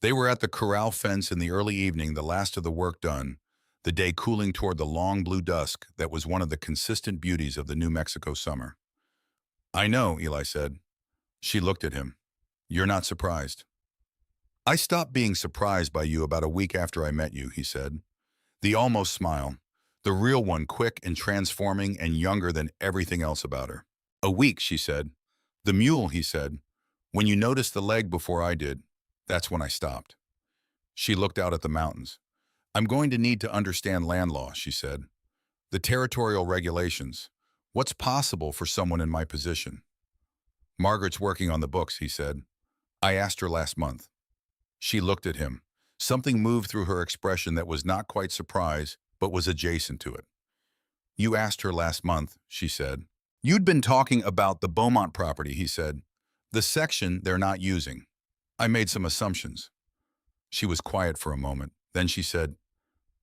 They were at the corral fence in the early evening, the last of the work done, the day cooling toward the long blue dusk that was one of the consistent beauties of the New Mexico summer. "I know," Eli said. She looked at him. "You're not surprised." "I stopped being surprised by you about a week after I met you," he said. The almost smile, the real one, quick and transforming and younger than everything else about her. "A week," she said. "The mule," he said. "When you noticed the leg before I did, that's when I stopped." She looked out at the mountains. "I'm going to need to understand land law," she said. "The territorial regulations. What's possible for someone in my position?" "Margaret's working on the books," he said. "I asked her last month." She looked at him. Something moved through her expression that was not quite surprise, but was adjacent to it. "You asked her last month," she said. "You'd been talking about the Beaumont property," he said. "The section they're not using. I made some assumptions." She was quiet for a moment. Then she said,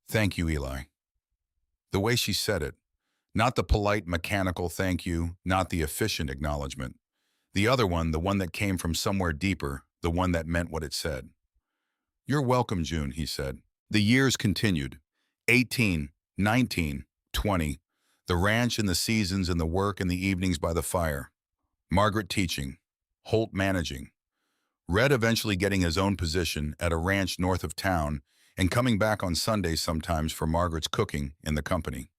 "Thank you, Eli." The way she said it, not the polite, mechanical thank you, not the efficient acknowledgement. The other one, the one that came from somewhere deeper, the one that meant what it said. "You're welcome, June," he said. The years continued. 18, 19, 20. The ranch and the seasons and the work and the evenings by the fire. Margaret teaching. Holt managing. Red eventually getting his own position at a ranch north of town and coming back on Sundays sometimes for Margaret's cooking in the company.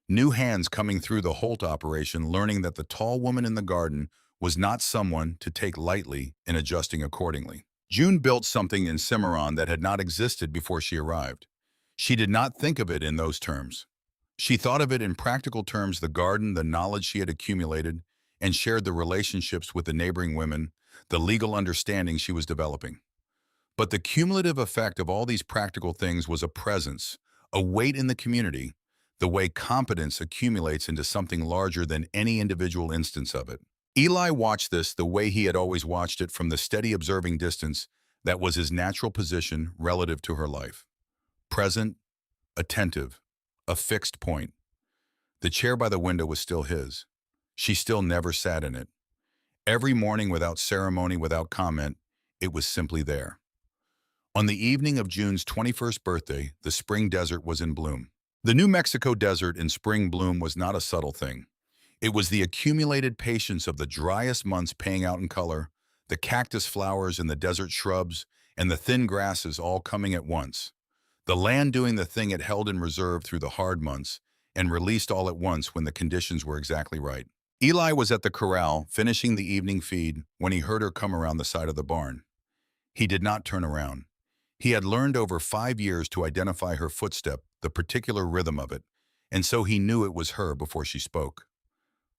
New hands coming through the Holt operation, learning that the tall woman in the garden was not someone to take lightly and adjusting accordingly. June built something in Simmeron that had not existed before she arrived. She did not think of it in those terms. She thought of it in practical terms: the garden, the knowledge she had accumulated, and shared the relationships with the neighboring women, the legal understanding she was developing. But the cumulative effect of all these practical things was a presence, a weight in the community, the way competence accumulates into something larger than any individual instance of it. Eli watched this the way he had always watched it, from the steady observing distance that was his natural position relative to her life. Present, attentive, a fixed point. The chair by the window was still his. She still never sat in it. Every morning, without ceremony, without comment, it was simply there. On the evening of June's 21st birthday, the spring desert was in bloom. The New Mexico desert in spring bloom was not a subtle thing. It was the accumulated patience of the driest months paying out in color, the cactus flowers and the desert shrubs and the thin grasses all coming at once. The land doing the thing it held in reserve through the hard months and released all at once when the conditions were exactly right. Eli was at the corral, finishing the evening feed, when he heard her come around the side of the barn. He did not turn around. He had learned over 5 years to identify her footstep, the particular rhythm of it, and so he knew it was her before she spoke.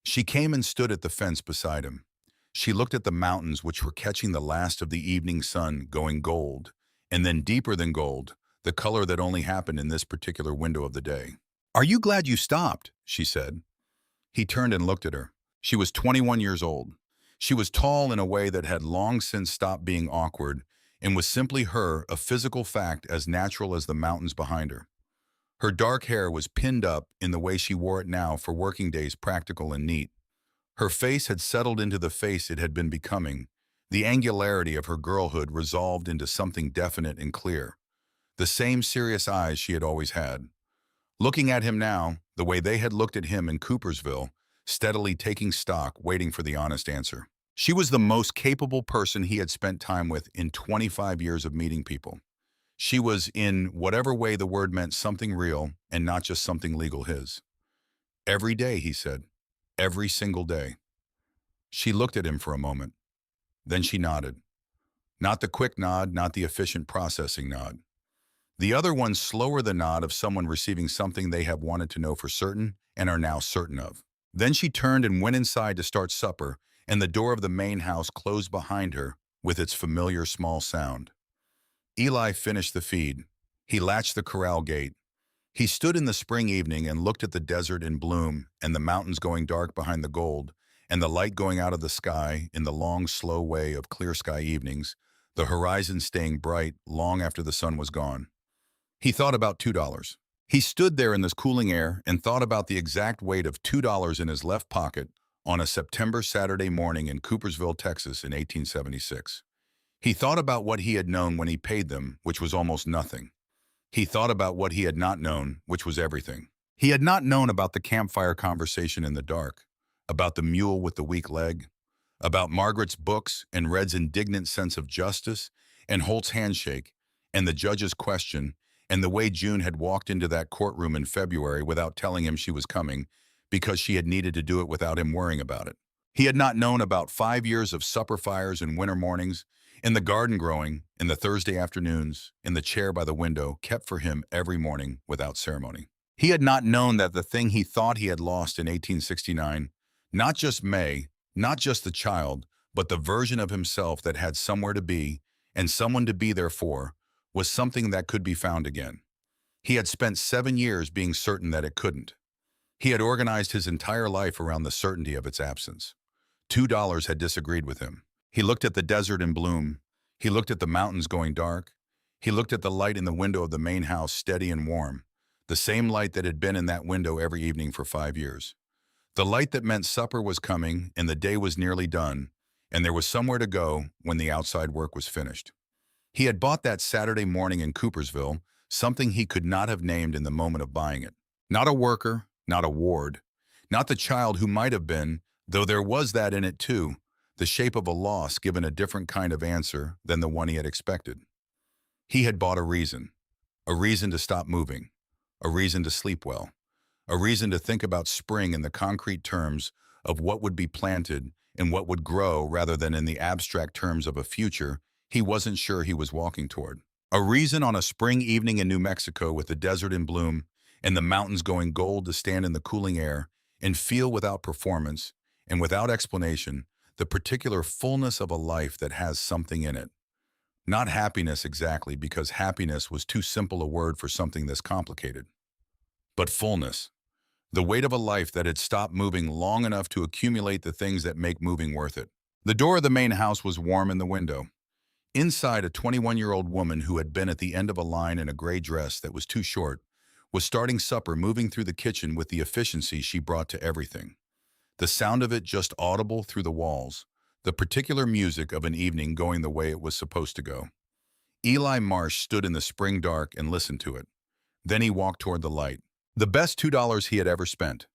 She came and stood at the fence beside him. She looked at the mountains, which were catching the last of the evening sun, going gold, and then deeper than gold, the color that only happened in this particular window of the day. "Are you glad you stopped?" she said. He turned and looked at her. She was 21 years old. She was tall in a way that had long since stopped being awkward and was simply her, a physical fact as natural as the mountains behind her. Her dark hair was pinned up in the way she wore it now for working days, practical and neat. Her face had settled into the face it had been becoming, the angularity of her girlhood resolved into something definite and clear. The same serious eyes she had always had. Looking at him now, the way they had looked at him in Cooperville, steadily taking stock, waiting for the honest answer. She was the most capable person he had spent time with in 25 years of meeting people. She was, in whatever way the word meant, something real and not just something legal his. "Every day," he said. "Every single day." She looked at him for a moment. Then she nodded. Not the quick nod, not the efficient processing nod. The other one, slower, the nod of someone receiving something they have wanted to know for certain and are now certain of. Then she turned and went inside to start supper, and the door of the main house closed behind her with its familiar small sound. Eli finished the feed. He latched the corral gate. He stood in the spring evening and looked at the desert in bloom and the mountains going dark behind the gold and the light going out of the sky in the long, slow way of clear sky evenings, the horizon staying bright long after the sun was gone. He thought about $2. He stood there in this cooling air and thought about the exact weight of $2 in his left pocket on a September Saturday morning in Coopersville, Texas in 1876. He thought about what he had known when he paid them, which was almost nothing. He thought about what he had not known, which was everything. He had not known about the campfire conversation in the dark, about the mule with the weak leg, about Margaret's books and Red's indignant sense of justice, and Holt's handshake, and the judge's question, and the way June had walked into that courtroom in February without telling him she was coming because she had needed to do it without him worrying about it. He had not known about 5 years of supper fires and winter mornings, in the garden growing, in the Thursday afternoons, in the chair by the window, kept for him every morning without ceremony. He had not known that the thing he thought he had lost in 1869, not just May, not just the child, but the version of himself that had somewhere to be and someone to be there for, was something that could be found again. He had spent 7 years being certain that it couldn't. He had organized his entire life around the certainty of its absence. $2 had disagreed with him. He looked at the desert in bloom. He looked at the mountains going dark. He looked at the light in the window of the main house, steady and warm, the same light that had been in that window every evening for 5 years. The light that meant supper was coming and the day was nearly done, and there was somewhere to go when the outside work was finished. He had bought that Saturday morning in Coopersville something he could not have named in the moment of buying it. Not a worker, not a ward, not the child who might have been, though there was that in it too, the shape of a loss given a different kind of answer than the one he had expected. He had bought a reason to stop moving, a reason to sleep well, a reason to think about spring in the concrete terms of what would be planted and what would grow rather than in the abstract terms of a future he wasn't sure he was walking toward. A reason on a spring evening in New Mexico with the desert in bloom and the mountains going gold to stand in the cooling air and feel without performance and without explanation the particular fullness of a life that has something in it. Not happiness exactly, because happiness was too simple a word for something this complicated. But fullness. The weight of a life that had stopped moving long enough to accumulate the things that make moving worth it. The door of the main house was warm in the window. Inside, a 21-year-old woman who had been at the end of a line in a gray dress that was too short was starting supper, moving through the kitchen with the efficiency she brought to everything. The sound of it just audible through the walls, the particular music of an evening going the way it was supposed to go. Eli Marsh stood in the spring dark and listened to it. Then he walked toward the light. The best $2 he had ever spent.